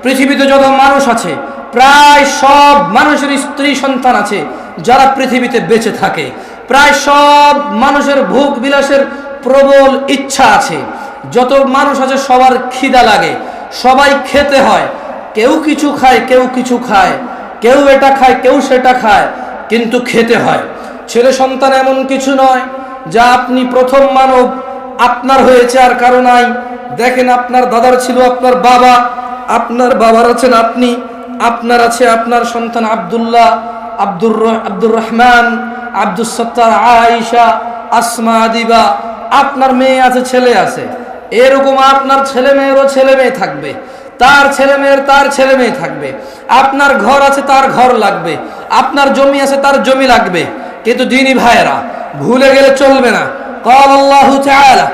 পৃথিবীতে যত মানুষ আছে প্রায় সব মানুষের স্ত্রী সন্তান আছে যারা পৃথিবীতে বেঁচে থাকে। প্রায় সব মানুষের ভোগ বিলাসের প্রবল ইচ্ছা আছে। যত মানুষ আছে সবার খিদা লাগে, সবাই খেতে হয়। কেউ কিছু খায়, কেউ কিছু খায়, কেউ এটা খায়, কেউ সেটা খায়, কিন্তু খেতে হয়। ছেলে সন্তান এমন কিছু নয় যা আপনি প্রথম মানব, আপনার হয়েছে আর কারো নাই। দেখেন, আপনার দাদার ছিল আপনার বাবা, আপনার বাবার আছেন আপনি, আপনার আছে আপনার সন্তান আব্দুল্লাহ, আব্দুর রহমান, আব্দুল সত্তার, আয়েশা, আসমা, দিবা। আপনার মেয়ে আছে, ছেলে আছে। এরকম আপনার ছেলে মেয়েরও ছেলে মেয়ে থাকবে, তার ছেলে মেয়ের তার ছেলে মেয়ে থাকবে। আপনার ঘর আছে, তার ঘর লাগবে। আপনার জমি আছে, তার জমি লাগবে। কিন্তু দিনী ভাইয়েরা, ভুলে গেলে চলবে না। قال الله تعالى,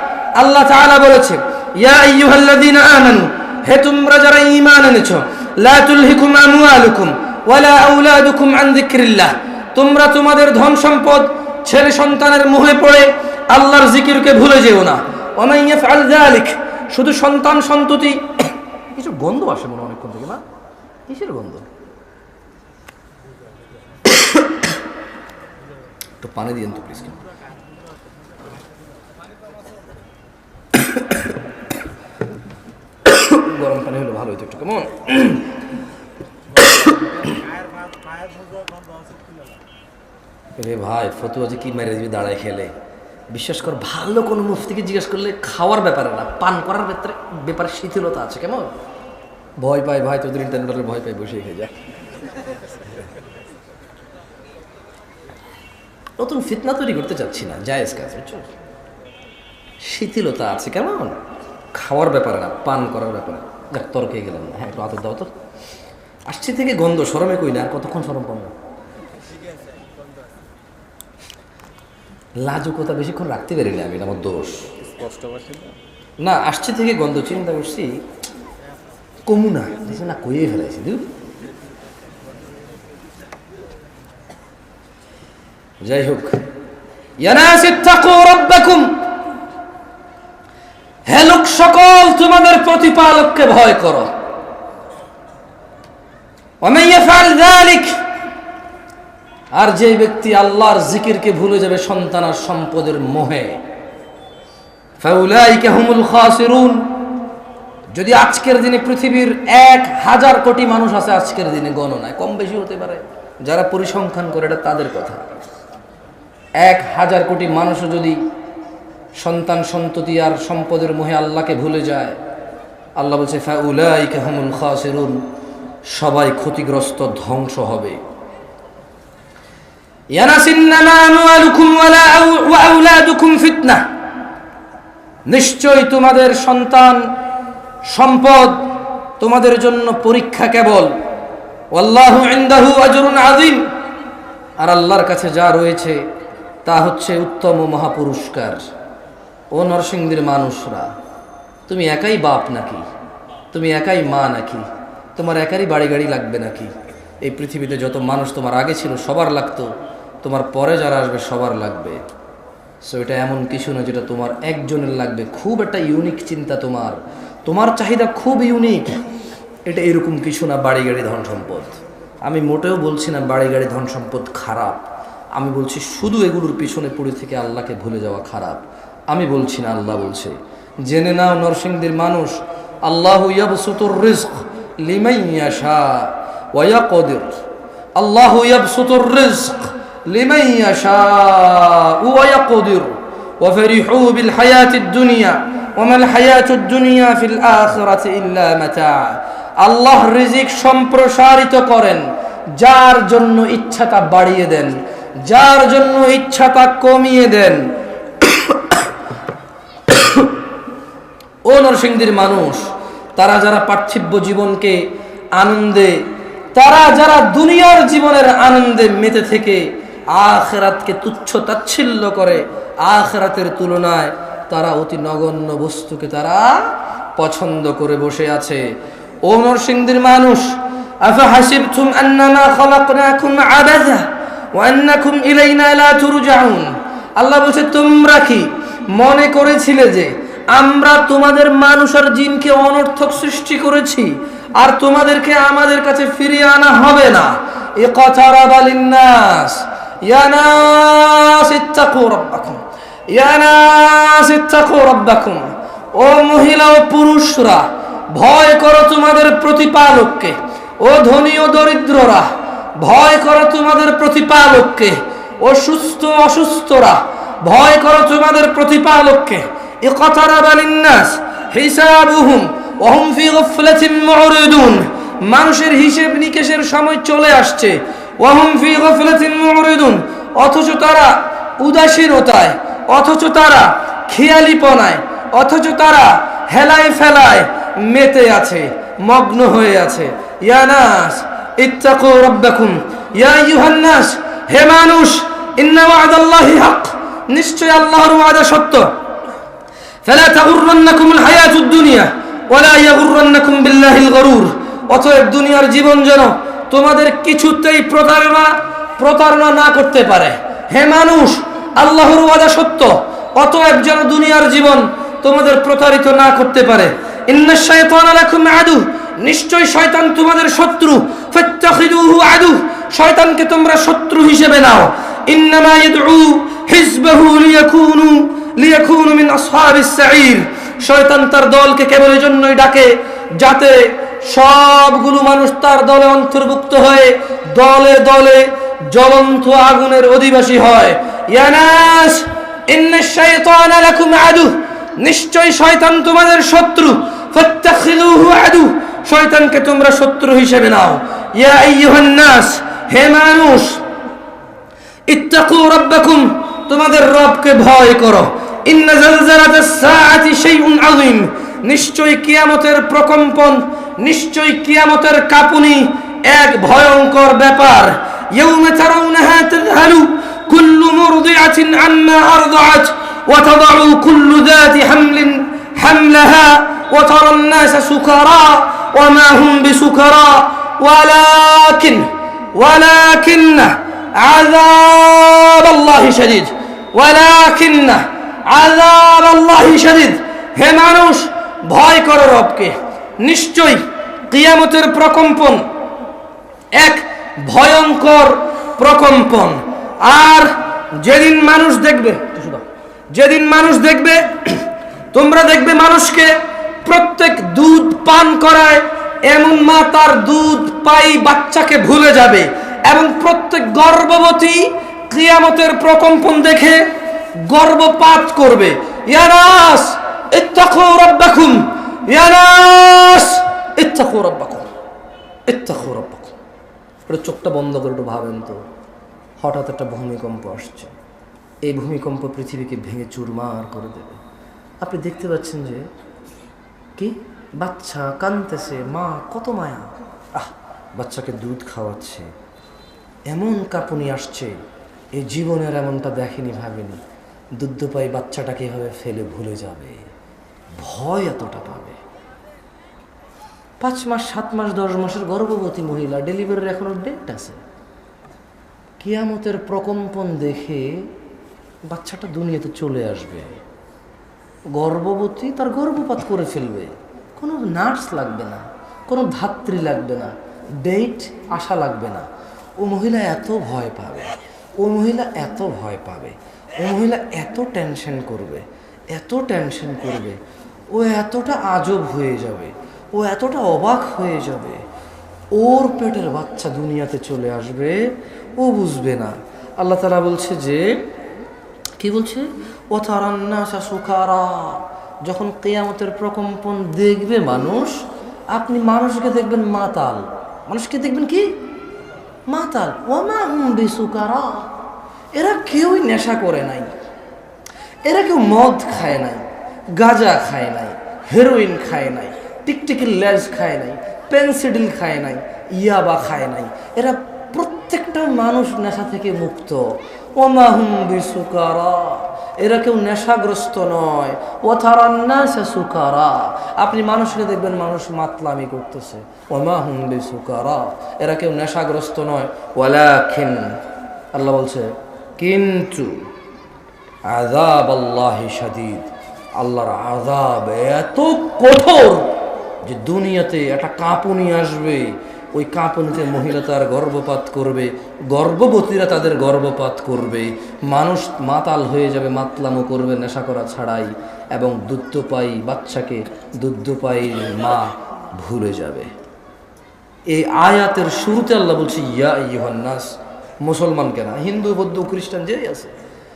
আল্লাহ তাআলা বলেছে, ইয়া আইয়ুহাল্লাযীনা আমানু, হে তোমরা যারা ঈমান এনেছো, লা তুলহিকুম আমওয়ালুকুম ওয়ালা আওলাদুকুম আন যিকরিল্লাহ, তোমরা তোমাদের ধন সম্পদ ছেলে সন্তানের মোহে পড়ে আল্লাহর জিকিরকে ভুলে যেও না। ওয়া মান ইয়াফআল যালিক, শুধু সন্তান সন্ততি। কিছু গন্ধ আসে মনে অনেকক্ষণ থেকে, না কিসের গন্ধ? একটু পানি দিয়েন তো প্লিজ। গরম পানি হলে ভালো হইতো একটু, কেমন? রে ভাই, ফতুয়া যে কি মেরে দিবি দাঁড়ায় খেলে। বিশ্বাস কর, ভালো কোনো মুফতিকে জিজ্ঞেস করলে খাওয়ার ব্যাপারে না, পান করার ব্যাপারে শিথিলতা আছে। কেমন ভয় পায় ভাই, তোদের ইন্টারনেটের ভয় পাই, বসে খেয়ে যায়। নতুন ফিতনা তৈরি করতে চাচ্ছি না, জায়েজ কাজ, বুঝছো? শিথিলতা আছে কেমন, খাওয়ার ব্যাপারে না, পান করার ব্যাপারে। যাক, তর্কে গেলাম না। হ্যাঁ, একটু আদর দাও তো। আসছি থেকে গন্ধ, শরমে কই না, আর কতক্ষণ শরম পাবো? লাজুকতা বেশিক্ষণ রাখতে পারিনি আমি, আমার দোষ। না, আসছি থেকে গন্ধ, চিন্তা করছি কমু না, না কইয়ে ফেলাইছি। যাই হোক, হে লোক সকল, তোমাদের প্রতিপালককে ভয় করো। আর যে ব্যক্তি আল্লাহর জিকিরকে ভুলে যাবে সন্তান আর সম্পদের মোহে, ফাউলাইকা হুমুল খাসিরুন। যদি আজকের দিনে পৃথিবীর 1000 কোটি মানুষ আছে, আজকের দিনে গণনায় কম বেশি হতে পারে, যারা পরিসংখ্যান করে এটা তাদের কথা। 1000 কোটি মানুষও যদি সন্তান সন্ততি আর সম্পদের মোহে আল্লাহকে ভুলে যায়, আল্লাহ বলছে ফাউলাইকা হুমুল খাসিরুন, সবাই ক্ষতিগ্রস্ত, ধ্বংস হবে। নিশ্চয় তোমাদের সন্তান সম্পদ তোমাদের জন্য পরীক্ষা কেবল। ওয়াল্লাহু ইনদাহু আজরুন আযীম, আর আল্লাহর কাছে যা রয়েছে তা হচ্ছে উত্তম ও মহাপুরস্কার। ও নরসিংদীর মানুষরা, তুমি একাই বাপ নাকি? তুমি একাই মা নাকি? তোমার একারই বাড়ি গাড়ি লাগবে নাকি? এই পৃথিবীতে যত মানুষ তোমার আগে ছিল সবার লাগতো, তোমার পরে যারা আসবে সবার লাগবে। সো এটা এমন কিছু না যেটা তোমার একজনের লাগবে। খুব একটা ইউনিক চিন্তা, তোমার চাহিদা খুব ইউনিক। এটা এরকম কিছু না বাড়ি গাড়ি ধন সম্পদ। আমি মোটেও বলছি না বাড়ি গাড়ি ধন সম্পদ খারাপ, আমি বলছি শুধু এগুলোর পিছনে পড়ে থেকে আল্লাহকে ভুলে যাওয়া খারাপ। আমি বলছি না, আল্লাহ বলছে। জেনে নাও নরসিংদীর মানুষ, আল্লাহু ইয়াবসুতুর রিজক লিমান ইয়াশা ওয়া ইয়াকদির। আল্লাহু ইয়াবসুতুর রিজক লিমান ইয়াশা ওয়া ইয়াকদির ওয়া ফারিহু বিল হায়াতিদ দুনিয়া ওয়া মাল হায়াতুদ দুনিয়া ফিল আখিরাতি ইল্লা মাতা। আল্লাহ রিজিক সম্প্রসারিত করেন, যার জন্য ইচ্ছা তা বাড়িয়ে দেন, যার জন্য ইচ্ছা তা কমিয়ে দেন। ও নরসিংদীর মানুষ, তারা যারা পার্থিব জীবনকে আনন্দে, তারা যারা দুনিয়ার জীবনের আনন্দে মেতে থেকে আখিরাতকে তুচ্ছ তাচ্ছিল্য করে, আখিরাতের তুলনায় তারা অতি নগণ্য বস্তুকে তারা পছন্দ করে বসে আছে। ও নরসিংদীর মানুষ, আফা হাসিবতুম আন্নামা খালাকনাকুম আবাদা ওয়া আন্নাকুম ইলাইনা লা তুরজাউন। আল্লাহ বলছে, তোমরা কি মনে করেছিলে যে আমরা তোমাদের মানুষ আর জিনকে অনর্থক সৃষ্টি করেছি আর তোমাদেরকে আমাদের কাছে ফিরিয়ে আনা হবে না। ইকতারাবা লিন্নাস ইয়া নাস ইত্তাকু রাব্বাকুম ইয়া নাস ইত্তাকু রাব্বাকুম। ও মহিলা ও পুরুষরা, ভয় করো তোমাদের প্রতিপালককে। ও ধনী ও দরিদ্ররা, ভয় করো তোমাদের প্রতিপালককে। ও সুস্থ অসুস্থরা, ভয় করো তোমাদের প্রতিপালককে। ইকতারাবা লিন্নাস হিসাবুহুম ওয়া হুম ফি গাফলাতিন মুরিদুন। মানুষের হিসাব নিকেশের সময় চলে আসছে। ওয়া হুম ফি গাফলাতিন মুরিদুন, অথচ তারা উদাসীনতায়, অথচ তারা খেয়ালিপনায়, অথচ তারা হেলায় ফেলায় মেতে আছে, মগ্ন হয়ে আছে। ইয়া নাস ইত্তাকু রাব্বাকুম ইয়া আইয়ুহান নাস, হে মানুষ, ইন্না ওয়া'দাল্লাহি হক, নিশ্চয় আল্লাহর ওয়াদা সত্য। ফালা তাগুররান্নাকুমুল হায়াতুদ দুনিয়া ওয়ালা ইয়াগুররান্নাকুম বিল্লাহিল গরুর। অতএব দুনিয়ার জীবন যেন তোমাদের কিছুতেই প্রতারণা না করতে পারে। হে মানুষ, আল্লাহর ওয়াদা সত্য, অতএব যেন দুনিয়ার জীবন তোমাদের প্রতারিত না করতে পারে। ইন্নাশ শাইতানা লাকুম আদু, নিশ্চয় শয়তান তোমাদের শত্রু। ফাত্তাখিদুহু আদু, শয়তানকে তোমরা শত্রু হিসেবে নাও। ইন্নামা ইয়াদউ হিজবাহু লিয়াকুনু মিন আসহাবিস সাঈর, শয়তান তার দলকে কেবল এজন্যই ডাকে যাতে সবগুলো মানুষ তার দলে অন্তর্ভুক্ত হয়ে দলে দলে জ্বলন্ত আগুনের অধিবাসী হয়। ইয়া নাস ইন্নাশ শাইতানা লাকুম আদু, নিশ্চয় শয়তান তোমাদের শত্রু। ফাত্তাখিদুহু আদু, শয়তানকে তোমরা শত্রু হিসেবে নাও। ইয়া আইয়ুহান নাস, হে মানুষ, ইত্তাকু রাব্বাকুম, তোমাদের রবকে ভয় করো। ইন্না জালজালাতাস সাআতি শাইউন আযীম, নিশ্চয় কিয়ামতের প্রকম্পন, নিশ্চয় কিয়ামতের কাঁপুনি এক ভয়ঙ্কর ব্যাপার। ইয়াউমা তারাউনাহা তাযহালু কুল্লু মুরদিআতিন আম্মা আরদাআত ওয়া তাদাউ কুল্লু যাতি হামলিন হামলাহা ওয়া তারান নাসা সুকারা ওয়া মা হুম বিসুকারা ওয়ালাকিন্না আযাবাল্লাহি শাদীদ ওয়ালাকিন্না আযাবাল্লাহি শাদীদ। হে মানুষ, ভয় করো রবকে, নিশ্চয় কিয়ামতের প্রকম্পন এক ভয়ঙ্কর প্রকম্পন। আর যেদিন মানুষ দেখবে তোমরা দেখবে মানুষকে প্রত্যেক দুধ পান করায় এমন মা তার দুধ পাই বাচ্চাকে ভুলে যাবে, এবং প্রত্যেক গর্ভবতী কিয়ামতের প্রকম্পন দেখে গর্ভপাত করবে। ইয়া নাস ইত্তাকু রাব্বাকুম ইয়া নাস ইত্তাকু রাব্বাকুম ইত্তাকু রাব্বাকুম। একটু চোখটা বন্ধ করে একটু ভাবেন তো, হঠাৎ একটা ভূমিকম্প আসছে, এই ভূমিকম্প পৃথিবীকে ভেঙে চুরমার করে দেবে। আপনি দেখতে পাচ্ছেন যে কি বাচ্চা কাঁদতেছে, মা কত মায়া, বাচ্চাকে দুধ খাওয়াচ্ছে, এমন কাঁপুনি আসছে, এই জীবনের এমনটা দেখেনি ভাবেনি। দুধপাই বাচ্চাটাকে এভাবে ফেলে ভুলে যাবে, ভয় এতটা পাবে। 5 মাস 7 মাস 10 মাসের গর্ভবতী মহিলা, ডেলিভারির এখনো ডেট আছে, কিয়ামতের প্রকম্পন দেখে বাচ্চাটা দুনিয়াতে চলে আসবে। গর্ভবতী তার গর্ভপাত করে ফেলবে, কোনো নার্স লাগবে না, কোনো ধাত্রী লাগবে না, ডেট আসা লাগবে না। ও মহিলা এত ভয় পাবে, ও মহিলা এত ভয় পাবে, ও মহিলা এত টেনশন করবে, এত টেনশন করবে, ও এতটা আজব হয়ে যাবে, ও এতটা অবাক হয়ে যাবে। ওর পেটের বাচ্চা দুনিয়াতে চলে আসবে, ও বুঝবে না। আল্লাহ তাআলা বলছে যে, কি বলছে? ওয়া তারান নাসা সুকারা, যখন কিয়ামতের প্রকম্পন দেখবে মানুষ, আপনি মানুষকে দেখবেন মাতাল, মানুষকে দেখবেন কি মাতাল। ওয়া মা হুম বিসুকারা, এরা কেউই নেশা করে নাই, এরা কেউ মদ খায় নাই, গাঁজা খায় নাই, হেরোইন খায় নাই, টিকটিকির লেজ খায় নাই, পেনসিডিল খায় নাই, ইয়াবা খায় নাই, এরা প্রত্যেকটা মানুষ নেশা থেকে মুক্ত। ওমা হুম বিসুকারা, এরা কেউ নেশাগ্রস্ত নয়। ও তারান নাসা সুকারা, আপনি মানুষকে দেখবেন মানুষ মাতলামি করতেছে। ওমা হুম বিসুকারা, এরা কেউ নেশাগ্রস্ত নয়। ওয়ালাকিন, আল্লাহ বলছে কিন্তু, আযাব আল্লাহি শাদীদ, আল্লাহর আযাব এত কঠোর যে দুনিয়াতে একটা কাঁপুনি আসবে, ওই কাঁপুনিতে মহিলা তার গর্ভপাত করবে, গর্ভবতীরা তাদের গর্ভপাত করবে, মানুষ মাতাল হয়ে যাবে, মাতলামো করবে নেশা করা ছাড়াই, এবং দুগ্ধপায়ী বাচ্চাকে দুগ্ধপায়ী মা ভুলে যাবে। এই আয়াতের শুরুতে আল্লাহ বলছে ইয়া আইয়ুহান নাস, মুসলমান কেনা, হিন্দু বৌদ্ধ খ্রিস্টান যেই আছে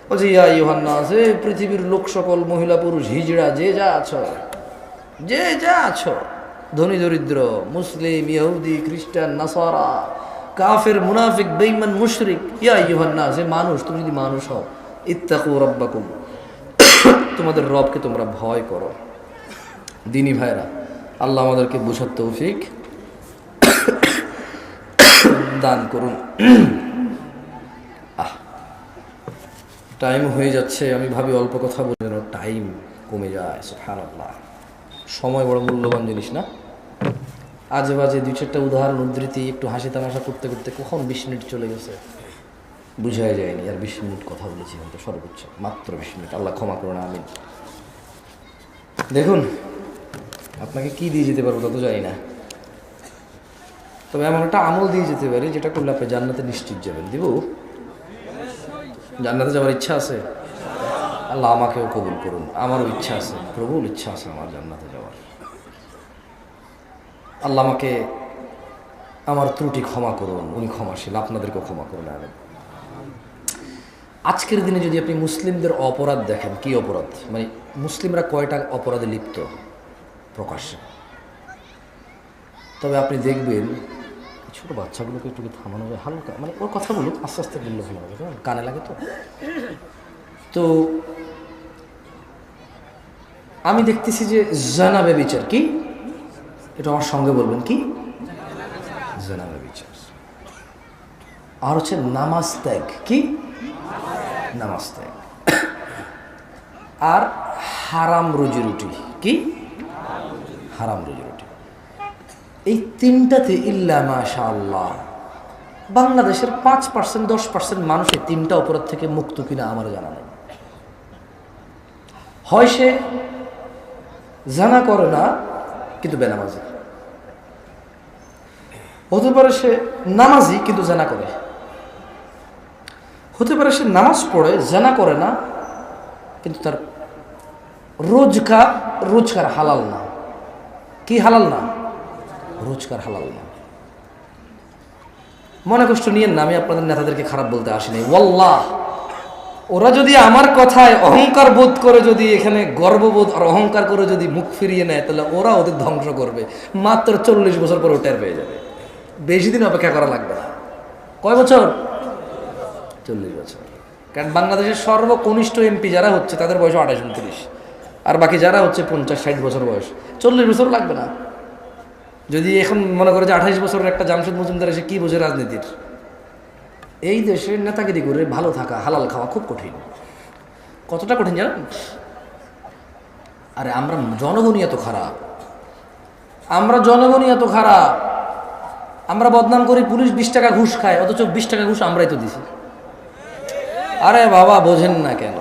বলছে ইয়া আইয়ুহান নাস, এ পৃথিবীর লোক সকল, মহিলা পুরুষ হিজড়া যে যা আছো, যে যা আছো, ধনী দরিদ্র, মুসলিম ইহুদি খ্রিস্টান নাসারা, কাফের মুনাফিক বেঈমান মুশরিক, ইয়া আইয়ুহান নাস, এ মানুষ, তুমি যদি মানুষ হও, ইত্তাকু রাব্বাকুম, তোমাদের রবকে তোমরা ভয় করো। দিনী ভাইরা, আল্লাহ আমাদেরকে বুঝার তৌফিক দান করুন। টাইম হয়ে যাচ্ছে, আমি ভাবি অল্প কথা বলে টাইম কমে যায়। সুবহানাল্লাহ, সময় বড় মূল্যবান জিনিস না? আজে বাজে দুই চারটা উদাহরণ উদ্ধৃতি একটু হাসি তামাশা করতে করতে কখন 20 মিনিট চলে গেছে বুঝাই যায়নি। আর 20 মিনিট কথা বলেছি হয়তো, সর্বোচ্চ মাত্র 20 মিনিট। আল্লাহ ক্ষমা করুন, আমিন। দেখুন, আপনাকে কি দিয়ে যেতে পারবো তা তো জানি না, তবে এমন একটা আমল দিয়ে যেতে পারি যেটা করলে আপনি জান্নাতে নিশ্চিত যাবেন। দিব? জান্নাতে যাওয়ার ইচ্ছা আছে? আল্লাহ আমাকেও কবুল করুন, আমারও ইচ্ছা আছে, প্রবল ইচ্ছা আছে আমার জান্নাতে যাওয়ার। আল্লাহ আমাকে আমার ত্রুটি ক্ষমা করুন, উনি ক্ষমাশীল, আপনাদেরকেও ক্ষমা করুন। আমিন। আজকের দিনে যদি আপনি মুসলিমদের অপরাধ দেখেন, কি অপরাধ, মানে মুসলিমরা কয়টা অপরাধে লিপ্ত প্রকাশ্যে, তবে আপনি দেখবেন ছোট বাচ্চাগুলোকে একটু থামানো যায় হালকা, মানে ওর কথা বলুক, আস্তে আস্তে বললে ভালো হবে, কানে লাগে তো। তো আমি দেখতেছি যে জানা ব্যভিচার, কি এটা আমার সঙ্গে বলবেন, কি জানা ব্যভিচার, আর হচ্ছে নামাজ ত্যাগ, কি নামাজ ত্যাগ, আর হারাম রুজি রুটি, কি হারাম রুজি রুটি। এই তিনটাতে ইল্লা মাশাআল্লাহ বাংলাদেশের 5% 10% মানুষ এই তিনটা অপরাধ থেকে মুক্ত কিনা আমার জানা নেই। হয় সে জানা করে না কিন্তু বেনামাজি, হতে পারে সে নামাজি কিন্তু জানা করে, হতে পারে সে নামাজ পড়ে জানা করে না কিন্তু তার রোজগার হালাল না, কি হালাল না, রোজগার হালাল না। মনে কষ্ট নিয়েন না, আমি আপনাদের নেতাদেরকে খারাপ বলতে আসিনি, ওয়াল্লাহ ওরা যদি আমার কথায় অহংকার বোধ করে, যদি এখানে গর্ববোধ আর অহংকার করে যদি মুখ ফিরিয়ে নেয়, তাহলে ওরা ওদের ধ্বংস করবে। মাত্র 40 বছর পরে টের পেয়ে যাবে, বেশি দিন অপেক্ষা করা লাগবে না। কয় বছর? 40 বছর। কারণ বাংলাদেশের সর্বকনিষ্ঠ এমপি যারা হচ্ছে তাদের বয়স 28-29, আর বাকি যারা হচ্ছে 50-60 বছর বয়স, 40 বছর লাগবে না। যদি এখন মনে করে যে 28 বছরের একটা জামশেদ মজুমদার এসে কি বোঝে রাজনীতির, এই দেশের নেতাগিরি করে ভালো থাকা, হালাল খাওয়া খুব কঠিন। কতটা কঠিন জানেন? আরে আমরা জনগণই এত খারাপ, আমরা বদনাম করি পুলিশ 20 টাকা ঘুষ খায়, অথচ 20 টাকা ঘুষ আমরাই তো দিছি। আরে বাবা, বোঝেন না কেন?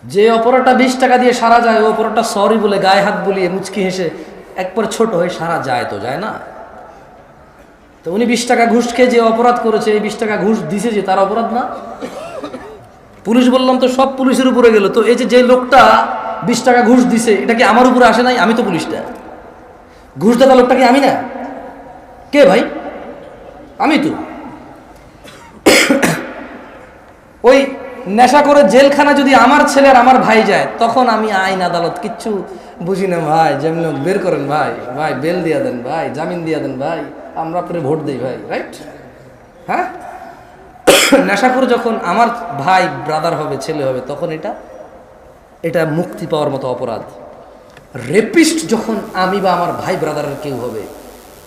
যে অপরাধটা 20 টাকা দিয়ে সারা যায়, ওই অপরাধটা সরি বলে গায়ে হাত বুলিয়ে মুচকি হেসে একবার ছোট হয়ে সারা যায় তো যায় না? তো উনি 20 টাকা ঘুষ খেয়ে যে অপরাধ করেছে, এই 20 টাকা ঘুষ দিছে যে, তার অপরাধ না? পুলিশ বললাম তো সব পুলিশের উপরে গেল, তো এই যে লোকটা 20 টাকা ঘুষ দিছে, এটা কি আমার উপরে আসে নাই? আমি তো পুলিশটা, ঘুষ দেওয়া লোকটা কি আমি না? কে ভাই? আমি তো। ওই নেশা করে জেলখানা যদি আমার ছেলে আর আমার ভাই যায়, তখন আমি আইন আদালত কিচ্ছু বুঝি না ভাই, যেমন বের করেন ভাই, ভাই বেল দিয়া দেন ভাই, জামিন দিয়া দেন ভাই, আমরা আপনার ভোট দিই ভাই, রাইট? হ্যাঁ, নেশা করে যখন আমার ভাই ব্রাদার হবে, ছেলে হবে, তখন এটা মুক্তি পাওয়ার মতো অপরাধ। রেপিস্ট যখন আমি বা আমার ভাই ব্রাদারের কেউ হবে,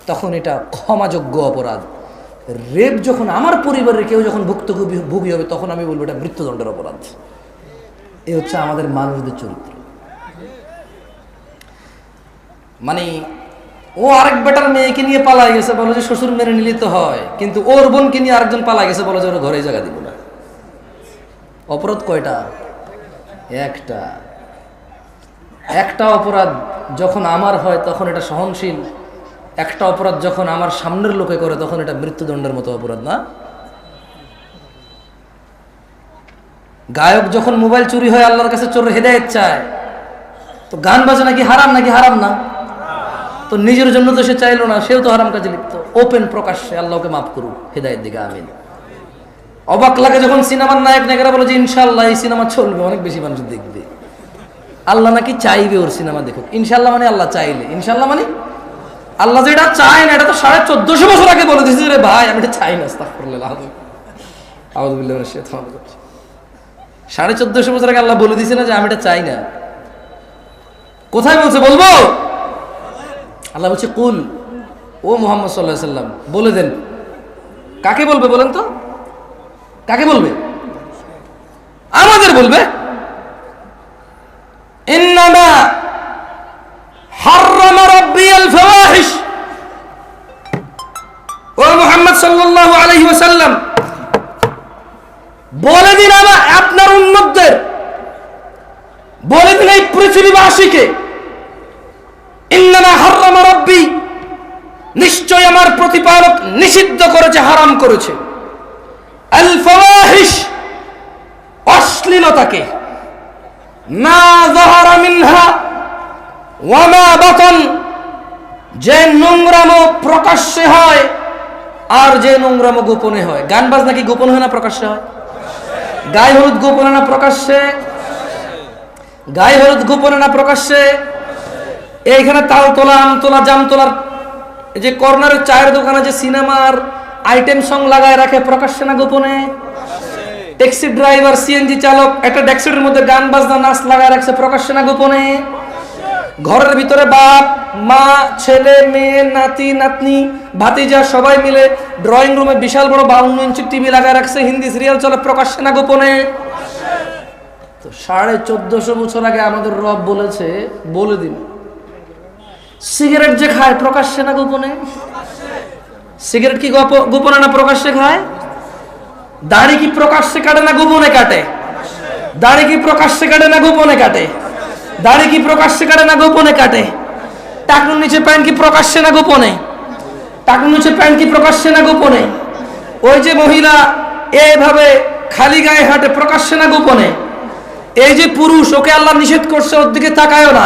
তখন এটা ক্ষমাযোগ্য অপরাধ। রেপ যখন আমার পরিবারের কেউ যখন ভুক্তভোগী হবে, তখন আমি বলবো এটা মৃত্যুদণ্ডের অপরাধ। এই হচ্ছে আমাদের মানুষদের চরিত্র। মানে ও আরেক বেটার মেয়েকে নিয়ে পালাই গেছে, বলো যে শ্বশুর মেরে নিলে তো হয়, কিন্তু ওর বোনকে নিয়ে আরেকজন পালাই গেছে, বলো যে ওর ঘরে জায়গা দিব না। অপরাধ কয়টা? একটা। একটা অপরাধ যখন আমার হয় তখন এটা সহনশীল, একটা অপরাধ যখন আমার সামনের লোকে করে তখন এটা মৃত্যুদণ্ডের মতো অপরাধ না? গায়ক যখন মোবাইল চুরি হয় আল্লাহর কাছে চোর হেদায়েত চায়, তো গান বাজনা কি হারাম নাকি? হারাম না? তো নিজের জন্য তো সে চাইলো না, সেও তো হারাম কাজে লিপ্ত। ওপেন প্রকাশ্যে আল্লাহকে মাফ করুক, হেদায়েত দিকে আমিন। অবাক লাগে যখন সিনেমার নায়ক নায়িকারা বলে যে ইনশাআল্লাহ এই সিনেমা চলবে, অনেক বেশি মানুষ দেখবে। আল্লাহ নাকি চাইবে ওর সিনেমা দেখুক। ইনশাআল্লাহ মানে আল্লাহ চাইলে, ইনশাআল্লাহ মানে আল্লাহ যেটা চায় না, এটা তো 1450 বছর আগে বলে দিয়েছে রে ভাই, আমি এটা চাই না। আস্তাগফিরুল্লাহ, আউযু বিল্লাহি মিনাশ শাইতানির রাজিম। 1450 বছর আগে আল্লাহ বলে দিয়েছে না যে আমি এটা চাই না? কোথায় বলছে বলবো? আল্লাহ বলছে কুল, ও মুহাম্মদ সাল্লাল্লাহু আলাইহি সাল্লাম বলে দেন। কাকে বলবে বলেন তো? কাকে বলবে? আমাদের বলবে। ইন্নামা হাররামা রাব্বিয়াল ফাওয়াহিশ, ও মুহাম্মদ সাল্লাল্লাহু আলাইহি ওয়াসাল্লাম বলে দিন আপনার উম্মতদের, বলে দিন এই পৃথিবীবাসীকে, ইন্নামা হাররামা রাব্বি, নিশ্চয় আমার প্রতিপালক নিষিদ্ধ করেছে, হারাম করেছে, আল ফাওয়াহিশ, অশ্লীলতাকে, মা যাহারা মিনহা ওয়া মা বাতান, যে নোংরামো প্রকাশ্যে হয় আর যে নোংরামো গোপনে হয়। গান বাজনা কি গোপন হয় না প্রকাশ্যে হয়? গায়ে হলুদ গোপনে না প্রকাশ্যে? গায়ে হলুদ গোপনে না প্রকাশ্যে? এইখানে তাল তোলা, আম তোলা, জাম তোলার যে কর্নারের চায়ের দোকানে যে সিনেমার আইটেম সং লাগায় রাখে, প্রকাশ্যে না গোপনে? ট্যাক্সি ড্রাইভার, সিএনজি চালক একটা ড্যাক্সির মধ্যে গান বাজনা নাচ লাগায় রাখছে, প্রকাশ্যে না গোপনে? ঘরের ভিতরে বাপ মা, ছেলে মেয়ে, নাতি নাতনি, ভাতিজা সবাই মিলে ড্রয়িং রুমে বিশাল বড় 52 ইঞ্চি টিভি লাগায় রাখছে, হিন্দি সিরিয়াল চলে, প্রকাশ্যে না গোপনে? তো 1450 বছর আগে আমাদের রব বলেছে, বলে দিন সিগারেট যে খায় প্রকাশ্যে না গোপনে? সিগারেট কি গোপনে না প্রকাশ্যে খায়? দাড়ি কি প্রকাশ্যে কাটে না গোপনে কাটে? দাড়ি কি প্রকাশ্যে কাটে না গোপনে কাটে? দাড়ি কি প্রকাশ্যে কাটে না গোপনে কাটে? টাকুর নিচে প্যান্ট কি প্রকাশ্যে না গোপনে? টাকুর নিচে প্যান্ট কি প্রকাশ্যে না গোপনে? ওই যে মহিলা এইভাবে খালি গায়ে হাঁটে, প্রকাশ্যে না গোপনে? এই যে পুরুষ, ওকে আল্লাহ নিষেধ করছে ওর দিকে তাকায়ও না,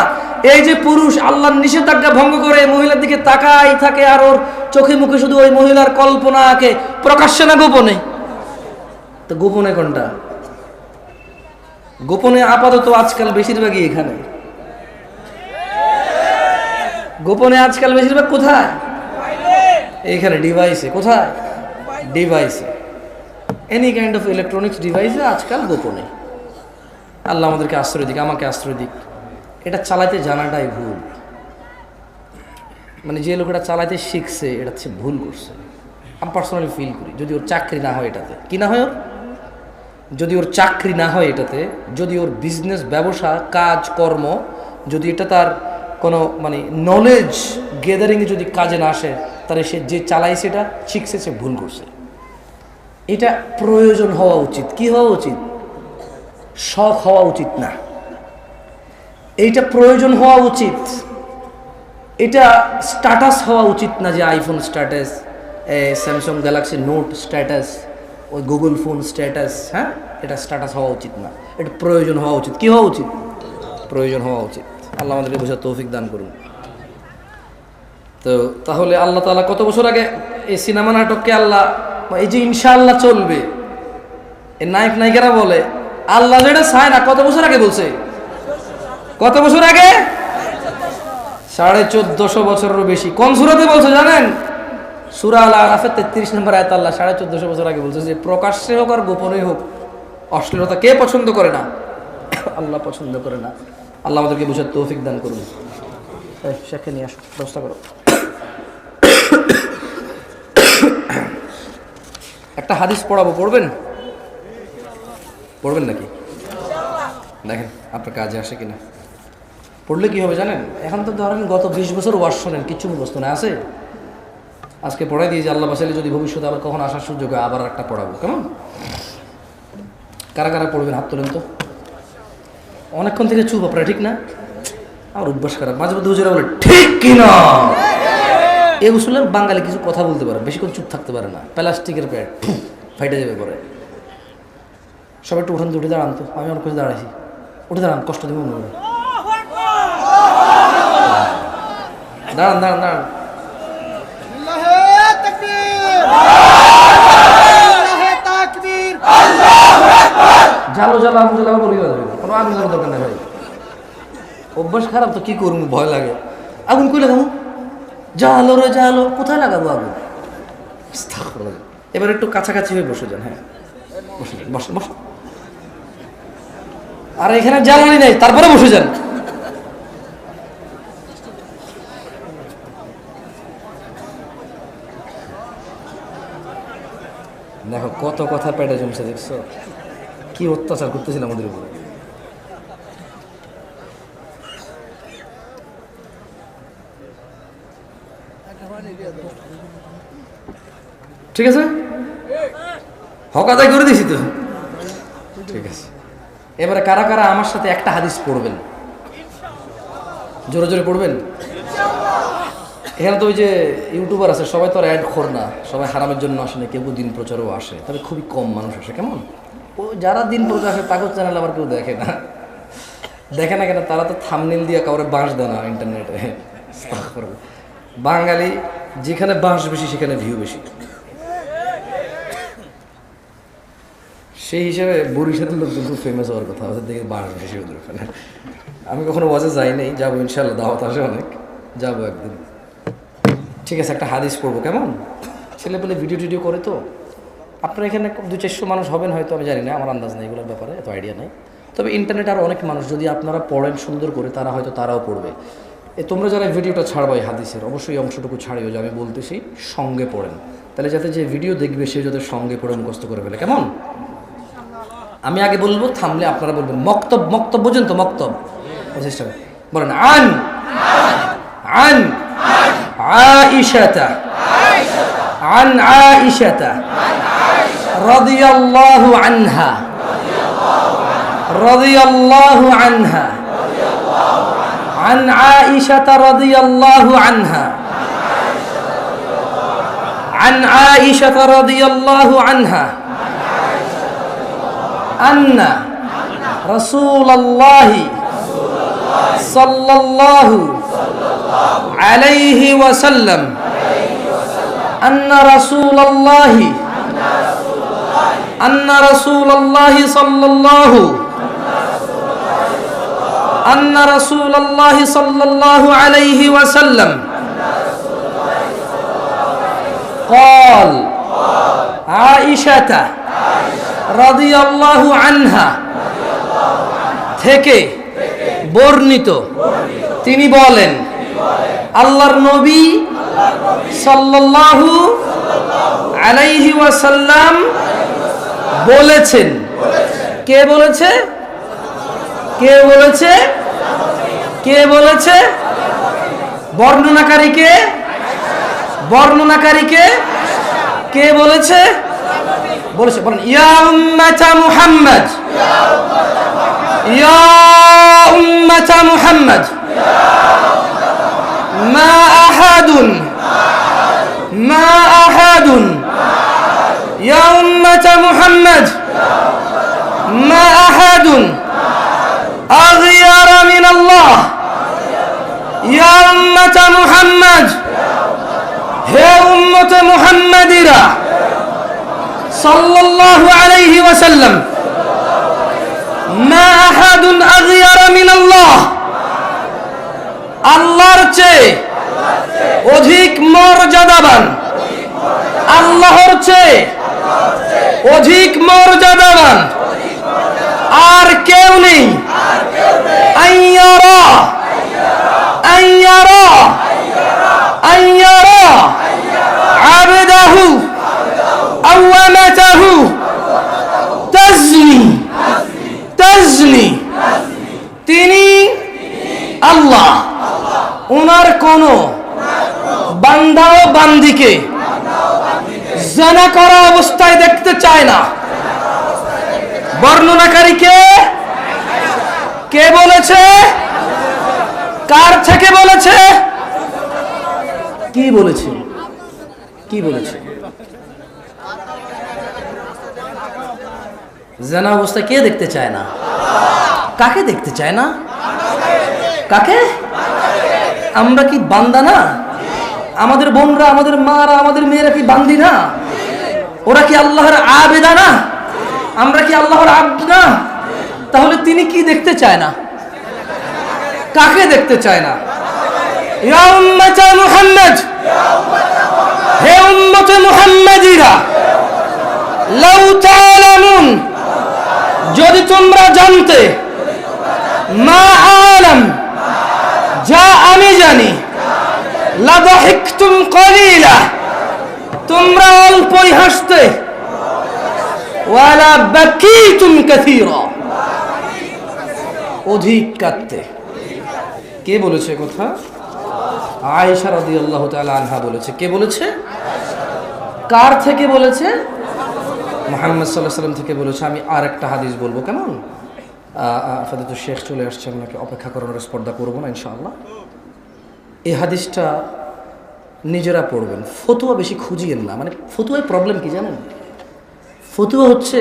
এই যে পুরুষ আল্লাহর নিষেধাজ্ঞা ভঙ্গ করে মহিলার দিকে তাকাই থাকে আর ওর চোখে মুখে শুধু ওই মহিলার কল্পনা আঁকে, প্রকাশ্যে না গোপনে? তো গোপনে কোনটা? গোপনে আপাতত আজকাল বেশিরভাগই এখানে। গোপনে আজকাল বেশিরভাগ কোথায়? এইখানে ডিভাইসে। কোথায়? ডিভাইসে। এনি কাইন্ড অফ ইলেকট্রনিক্স ডিভাইসে আজকাল গোপনে। আল্লাহ আমাদেরকে আশ্রয় দিক, আমাকে আশ্রয় দিক। এটা চালাতে জানাটাই ভুল। মানে যে লোক এটা চালাতে শিখছে এটা হচ্ছে ভুল করছে। আমি পার্সোনালি ফিল করি, যদি ওর চাকরি না হয় এটাতে, কি না হয় ওর, যদি ওর চাকরি না হয় এটাতে, যদি ওর বিজনেস, ব্যবসা, কাজ কর্ম, যদি এটা তার কোনো মানে নলেজ গেদারিংয়ে যদি কাজে না আসে, তাহলে সে যে চালায় সেটা শিখছে, সে ভুল করছে। এটা প্রয়োজন হওয়া উচিত। কি হওয়া উচিত? শখ হওয়া উচিত না, এইটা প্রয়োজন হওয়া উচিত। এটা স্ট্যাটাস হওয়া উচিত না, যে iPhone status, Samsung Galaxy note status, ওই গুগল ফোন স্ট্যাটাস। হ্যাঁ, এটা স্ট্যাটাস হওয়া উচিত না, এটা প্রয়োজন হওয়া উচিত। কি হওয়া উচিত? প্রয়োজন হওয়া উচিত। আল্লাহ আমাদেরকে বোঝার তৌফিক দান করুন। তো তাহলে আল্লাহ তাআলা কত বছর আগে এই সিনেমা নাটককে আল্লাহ, এই যে ইনশাআল্লাহ চলবে, এই নায়ক নায়িকারা বলে আল্লাহ যেটা চায় না, কত বছর আগে বলছে? কত বছর আগে? 1450 বছরেরও বেশি। কোন সূরাতে বলছে জানেন? সূরা আল আরাফের 33 নম্বর আয়াত আল্লাহ 1450 বছর আগে বলছে যে প্রকাশ্যে হোক আর গোপনে হোক অশ্লীলতা কে পছন্দ করে না? আল্লাহ পছন্দ করে না। আল্লাহ আমাদেরকে বুঝার তৌফিক দান করুন। শেখে নিয়ে আসো, ব্যবস্থা করো। একটা হাদিস পড়াবো, পড়বেন? পড়বেন নাকি? দেখেন আপনার কাজে আসে কিনা। পড়লে কি হবে জানেন? এখন তো ধরেন গত 20 বছর ওয়াজ শোনেন, কিচ্ছু মুখস্থ না আছে। আজকে পড়াই দিয়ে যে আল্লাহ বাসাইলে যদি ভবিষ্যতে আবার কখন আসার সুযোগ হয় আবার একটা পড়াবো, কেমন? কারা কারা পড়বেন হাত তোলেন তো। অনেকক্ষণ থেকে চুপ আপনারা, ঠিক না? আমার অভ্যাস খারাপ, মাঝে মধ্যে হুজুরা বলে ঠিক কিনা। এই উসুলে বাঙালি কিছু কথা বলতে পারে, বেশিক্ষণ চুপ থাকতে পারে না। প্লাস্টিকের প্যাড ফাইটে যাবে পরে। সবাই একটু উঠান, উঠে দাঁড়ান তো। আমি অনেক কিছু দাঁড়াইছি, উঠে দাঁড়ান, কষ্ট দেবো মনে হবে। দাঁড়ান দাঁড়ান দাঁড়ান। জালো জালো আগুন জ্বালাবো বলি, কোনো আগুন জ্বালার দরকার নেই ভাই। অভ্যাস খারাপ তো কি করবো, ভয় লাগে। আগুন কই লাগাবো? জালো রে জালো, কোথায় লাগাবো আগুন? এবার একটু কাছাকাছি হয়ে বসে যান। হ্যাঁ বসে যান, বসে বস। আর এখানে জ্বালানি নেই, তারপরে বসে যান। দেখো কত কথা পেটে জমছে, দেখছো কি অত্যাচার করতেছিল আমাদের উপরে। ঠিক আছে, হক আদায় করে দিছি তো। ঠিক আছে, এবারে কারা কারা আমার সাথে একটা হাদিস পড়বেন? জোরে জোরে পড়বেন। এখানে তো ওই যে ইউটিউবার আছে, সবাই তো আর অ্যাড খোর না, সবাই হারামের জন্য আসে না, কেউ দিন প্রচারও আসে, তবে খুবই কম মানুষ আসে। কেমন ও যারা দিন প্রচার আসে তাকে চ্যানেল আবার কেউ দেখে না। দেখে না কেন? তারা তো থাম্বনেল দিয়ে কাউরে বাঁশ দেয় না ইন্টারনেটে। বাঙালি যেখানে বাঁশ বেশি সেখানে ভিউ বেশি। সেই হিসেবে বরিশালের লোকজন খুব ফেমাস হওয়ার কথা, ওদের দিকে বাঁশ বেশি ওদের ওখানে। আমি কখনো ওয়াজে যাই নাই, যাবো ইনশাল্লাহ, দাওয়াত আসে অনেক, যাবো একদিন। ঠিক আছে, একটা হাদিস পড়বো। কেমন ছেলে পেলে ভিডিও টিডিও করে তো, আপনারা এখানে 200-400 মানুষ হবেন হয়তো, আমি জানি না, আমার আন্দাজ নেই এগুলোর ব্যাপারে, এত আইডিয়া নেই। তবে ইন্টারনেটে আরও অনেক মানুষ, যদি আপনারা পড়েন সুন্দর করে, তারা হয়তো তারাও পড়বে। তোমরা যারা ভিডিওটা ছাড়বা এই হাদিসের, অবশ্যই অংশটুকু ছাড়িও যে আমি বলতেছি সঙ্গে পড়েন, তাহলে যাতে যে ভিডিও দেখবে সে যাতে সঙ্গে পড়ে মুখস্থ করে ফেলে। কেমন? আমি আগে বলবো, থামলে আপনারা বলবেন। মক্তব, মক্তব বোঝেন তো? মক্তব চেষ্টা বলেন। আন আন আয়েশাতা عن عائشة رضي الله عنها رضي الله عنها عن عائشة رضي الله عنها عن عائشة رضي الله عنها أن رسول الله صلى الله عليه وسلم أن رسول الله صلى الله أن رسول الله صلى الله عليه وسلم قال عائشة رضي الله عنها থেকে বর্ণিত, তিনি বলেন আল্লাহর নবী সাল্লাল্লাহু আলাইহি ওয়াসাল্লাম বলেছেন। কে বলেছে? কে বলেছে? কে বলেছে? বর্ণনাকারীকে? বর্ণনাকারীকে কে বলেছে? বলেছে, বলেন ইয়া উম্মাতা মুহাম্মদ, ইয়া উম্মাতা মুহাম্মদ ما أحد يا أمة محمد ما أحد أغير من الله يا أمة محمد هي أمة محمد صلى الله عليه وسلم ما أحد أغير من الله আল্লাহর চেয়ে অধিক মর্যাদাবান, আল্লাহর চেয়ে অধিক মর্যাদাবান আর কেউ নেই। আইয়ারা আইয়ারা আইয়ারা আবদাহু আওয়ামাতাহু তাজনি তাজনি, তিনি আল্লাহ ওনার কোন বান্দা ও বান্দিকে জিনা করা অবস্থায় দেখতে চায় না। বর্ণনাকারী কে? কে বলেছে? কার থেকে বলেছে? কি বলেছে? কি বলেছে? জানা অবস্থায় কে দেখতে চায় না? কাকে দেখতে চায় না? কাকে? আমরা কি বান্দা না? আমাদের বোনরা, আমাদের মারা, আমাদের মেয়েরা কি বান্দি না? ওরা কি আল্লাহর আবেদা না? আমরা কি আল্লাহর আব্দ না? তাহলে তিনি কি দেখতে চায় না? কাকে দেখতে চায় না? ইয়া উম্মতে মুহাম্মদ, হে উম্মতে মুহাম্মাদিরা, লাউ তাআলামুন, যদি তোমরা জানতে, মা আলাম, যা আমি জানি, লাদাহিকতুম কলিলা, তোমরা অল্পই হাসতে, ওয়ালা বাকিতুম কাসীরা, অধিক কাঁদতে। কে বলেছে কথা? আয়েশা রাদিয়াল্লাহু তাআলা আনহা বলেছে। কে বলেছে? কার থেকে বলেছে? মুহাম্মদ সাল্লাল্লাহু আলাইহি ওয়াসাল্লাম থেকে বলেছে। আমি আর একটা হাদিস বলবো, কেমন? ফাদিলাতুল শেখ চলে আসছে, আপনাকে অপেক্ষা করানোর স্পর্ধা করবো না ইনশাআল্লাহ। এই হাদিসটা নিজেরা পড়বেন, ফতুয়া বেশি খুঁজিয়েন না। মানে ফতুয়ায় প্রবলেম কি জানেন? ফতুয়া হচ্ছে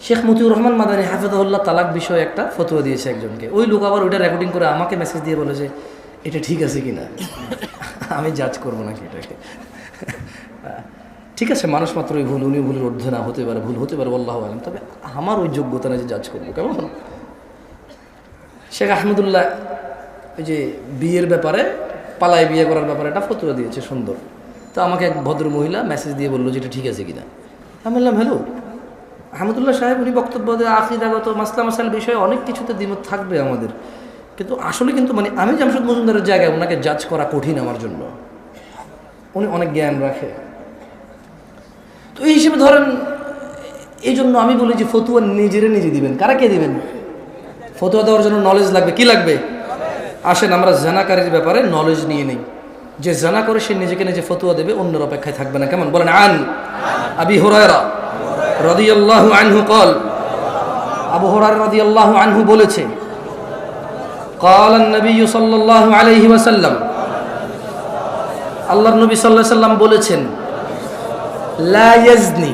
শেখ মতিউর রহমান মাদানী হাফেজাহুল্লাহ তালাক বিষয়ে একটা ফতুয়া দিয়েছে একজনকে। ওই লোক আবার ওইটা রেকর্ডিং করে আমাকে মেসেজ দিয়ে বলে যে এটা ঠিক আছে কিনা। আমি জাজ করবো নাকি এটাকে? ঠিক আছে, মানুষ মাত্রই ভুল, উনি ভুলের ঊর্ধ্বে না, হতে পারে, ভুল হতে পারে, আল্লাহু আলাম। তবে আমার ওই যোগ্যতা না যে জাজ করবো, কেমন? শেখ আহমদুল্লাহ ওই যে বিয়ের ব্যাপারে, পালায় বিয়ে করার ব্যাপারে একটা ফতুয়া দিয়েছে, সুন্দর। তো আমাকে এক ভদ্র মহিলা মেসেজ দিয়ে বললো যে এটা ঠিক আছে কিনা। আমি বললাম হ্যালো আহমদুল্লাহ সাহেব, উনি বক্তব্য দেয় আকিদাগত মাসলা মাসাইল বিষয়ে অনেক কিছুতে দ্বিমত থাকবে আমাদের, কিন্তু আসলে কিন্তু মানে আমি জামশেদ মজুমদারের জায়গায় ওনাকে জাজ করা কঠিন আমার জন্য। উনি অনেক জ্ঞান রাখে, তো এই হিসেবে ধরেন, এই জন্য আমি বলি যে ফতুয়া নিজেরা নিজে দিবেন। কারা কে দিবেন? ফতুয়া দেওয়ার জন্য নলেজ লাগবে। কি লাগবে? আসেন আমরা জানাকারীর ব্যাপারে নলেজ নিয়ে নেই। যে জানা করে সে নিজেকে নিজে ফতুয়া দেবে, অন্যের অপেক্ষায় থাকবে না। কেমন বলেন? আন আবি হুরায়রা রাদিয়াল্লাহু আনহু قال, আবু হুরায়রা রাদিয়াল্লাহু আনহু বলেছে, قال النبي صلى الله عليه وسلم, আল্লাহর নবী সাল্লাল্লাহু আলাইহি ওয়াসাল্লাম বলেছেন, লা ইয়াজনি,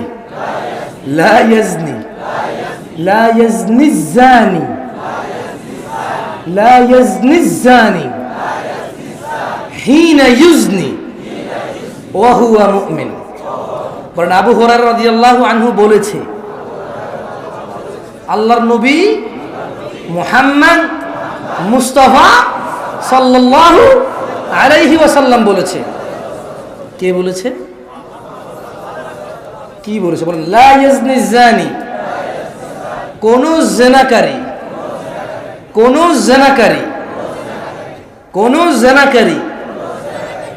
লা ইয়াজনি, লা ইয়াজনি জানি, লা ইয়াজনি জানি হিনা ইউজনি ওয়া হুয়া মুমিন। বলেন আবু হুরায়রা রাদিয়াল্লাহু আনহু বলেছে, আল্লাহর নবী মুহাম্মদ মুস্তাফা সাল্লাল্লাহু আলাইহি ওয়াসাল্লাম বলেছে। কে বলেছে? কি বলেছে? বলেন লা ইয়াজনি জানি, কোন জেনাকারী, কোন জেনাকারী, কোন জেনাকারী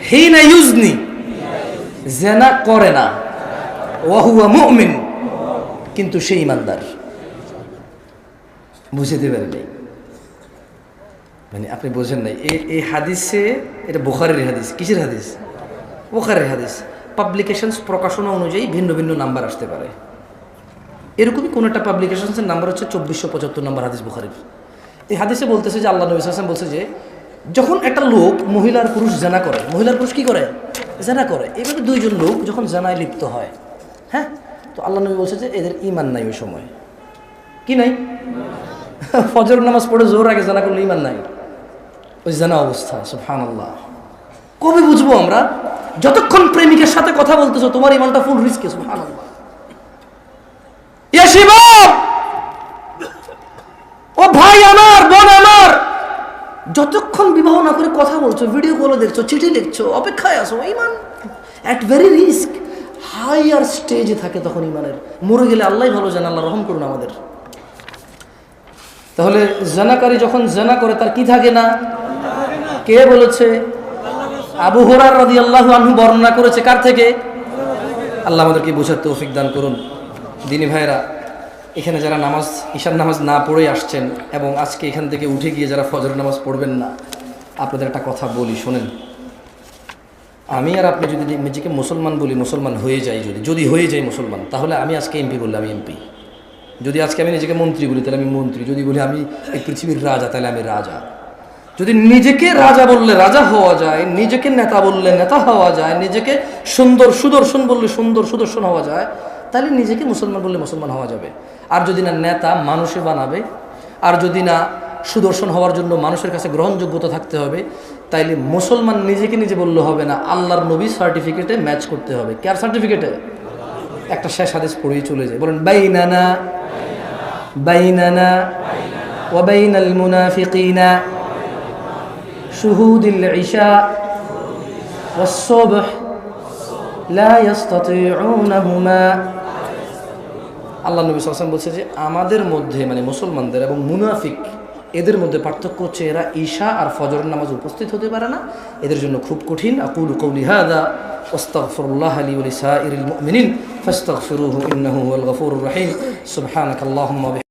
হিনা ইউজনি, জেনা করে না, ওয়া হুয়া মুমিন, কিন্তু সে ঈমানদার। বুঝতে পারেন? মানে আপনি বোঝেন নাই। এই হাদিসে, এটা বুখারীর হাদিস। কিসের হাদিস? বুখারীর হাদিস। পাবলিকেশনস প্রকাশনা অনুযায়ী ভিন্ন ভিন্ন নাম্বার আসতে পারে। এরকমই কোন একটা পাবলিকেশনসের নাম্বার হচ্ছে 2475 নম্বর হাদিস বুখারীর। এই হাদিসে বলতেছে যে আল্লাহ নবী সাল্লাল্লাহু আলাইহি ওয়াসাল্লাম বলছে যে যখন একটা লোক মহিলার পুরুষ জানা করে, মহিলার পুরুষ কি করে? জানা করে। এভাবে দুইজন লোক যখন জানায় লিপ্ত হয়, হ্যাঁ, তো আল্লাহ নবী বলছে যে এদের ঈমান নাই ওই সময়। কি নাই? ফজর নামাজ পড়ে জোহর আগে জানা করলে ঈমান নাই, ওই জানা অবস্থা। সুবহানাল্লাহ। কবে বুঝবো আমরা? যতক্ষণ প্রেমিকের সাথে কথা বলতেছো তোমার ঈমানটা ফুল রিস্কে। সুবহানাল্লাহ। ইয়া শিবাব, ও ভাই আমার, বোন আমার, যতক্ষণ বিবাহ না করে কথা বলছো, ভিডিও কলে দেখছো, চিঠি লিখছো, অপেক্ষায় আসো, ঈমান অ্যাট ভেরি রিস্ক, হাইয়ার স্টেজে থাকে তখন ঈমানের। মরে গেলে আল্লাহ ভালো জানে, আল্লাহ রহম করুন আমাদের। তাহলে জানাকারী যখন জানা করে তার কি থাকে না? কে বলেছে? আবু হুরায়রা রাদিয়াল্লাহু আনহু বর্ণনা করেছে। কার থেকে? আল্লাহ আমাদেরকে বোঝার তৌফিক দান করুন। দিনী ভাইরা, এখানে যারা নামাজ, ঈশার নামাজ না পড়ে আসছেন এবং আজকে এখান থেকে উঠে গিয়ে যারা ফজর নামাজ পড়বেন না, আপনাদের একটা কথা বলি, শোনেন। আমি আর আপনি যদি নিজেকে মুসলমান বলি, মুসলমান হয়ে যাই, যদি হয়ে যাই মুসলমান, তাহলে আমি আজকে এমপি বললে আমি এমপি। যদি আজকে আমি নিজেকে মন্ত্রী বলি তাহলে আমি মন্ত্রী, যদি বলি আমি এই পৃথিবীর রাজা তাহলে আমি রাজা। যদি নিজেকে রাজা বললে রাজা হওয়া যায়, নিজেকে নেতা বললে নেতা হওয়া যায়, নিজেকে সুন্দর সুদর্শন বললে সুন্দর সুদর্শন হওয়া যায়, তাহলে নিজেকে মুসলমান বললে মুসলমান হওয়া যাবে। আর যদি না নেতা মানুষে বানাবে, আর যদি না সুদর্শন হওয়ার জন্য মানুষের কাছে গ্রহণযোগ্যতা থাকতে হবে, তাইলে মুসলমান নিজেকে নিজে বললে হবে না, আল্লাহর নবী সার্টিফিকেটে ম্যাচ করতে হবে। কার সার্টিফিকেটে? একটা শেষ হাদিস পড়েই চলে যায়, বলেন বাইনানা বাইনানা ওয়া বাইনাল মুনাফিকিনা শুহুদিল ইশা ওয়াস সুবহ লা ইস্তাতিউনাহুমা। আল্লাহ নবী সাল্লাল্লাহু আলাইহি ওয়াসাল্লাম বলছে যে আমাদের মধ্যে মানে মুসলমানদের এবং মুনাফিক এদের মধ্যে পার্থক্য হচ্ছে এরা ঈশা আর ফজরের নামাজ উপস্থিত হতে পারে না, এদের জন্য খুব কঠিন। আকুলু কওলি হাযা ওয়াস্তাগফিরুল্লাহ লি ওয়া লিসাইরিল মুমিনিন ফাস্তাগফিরুহু ইন্নাহু হুয়াল গফুরুর রহিম। সুবহানাকাল্লাহুম্মা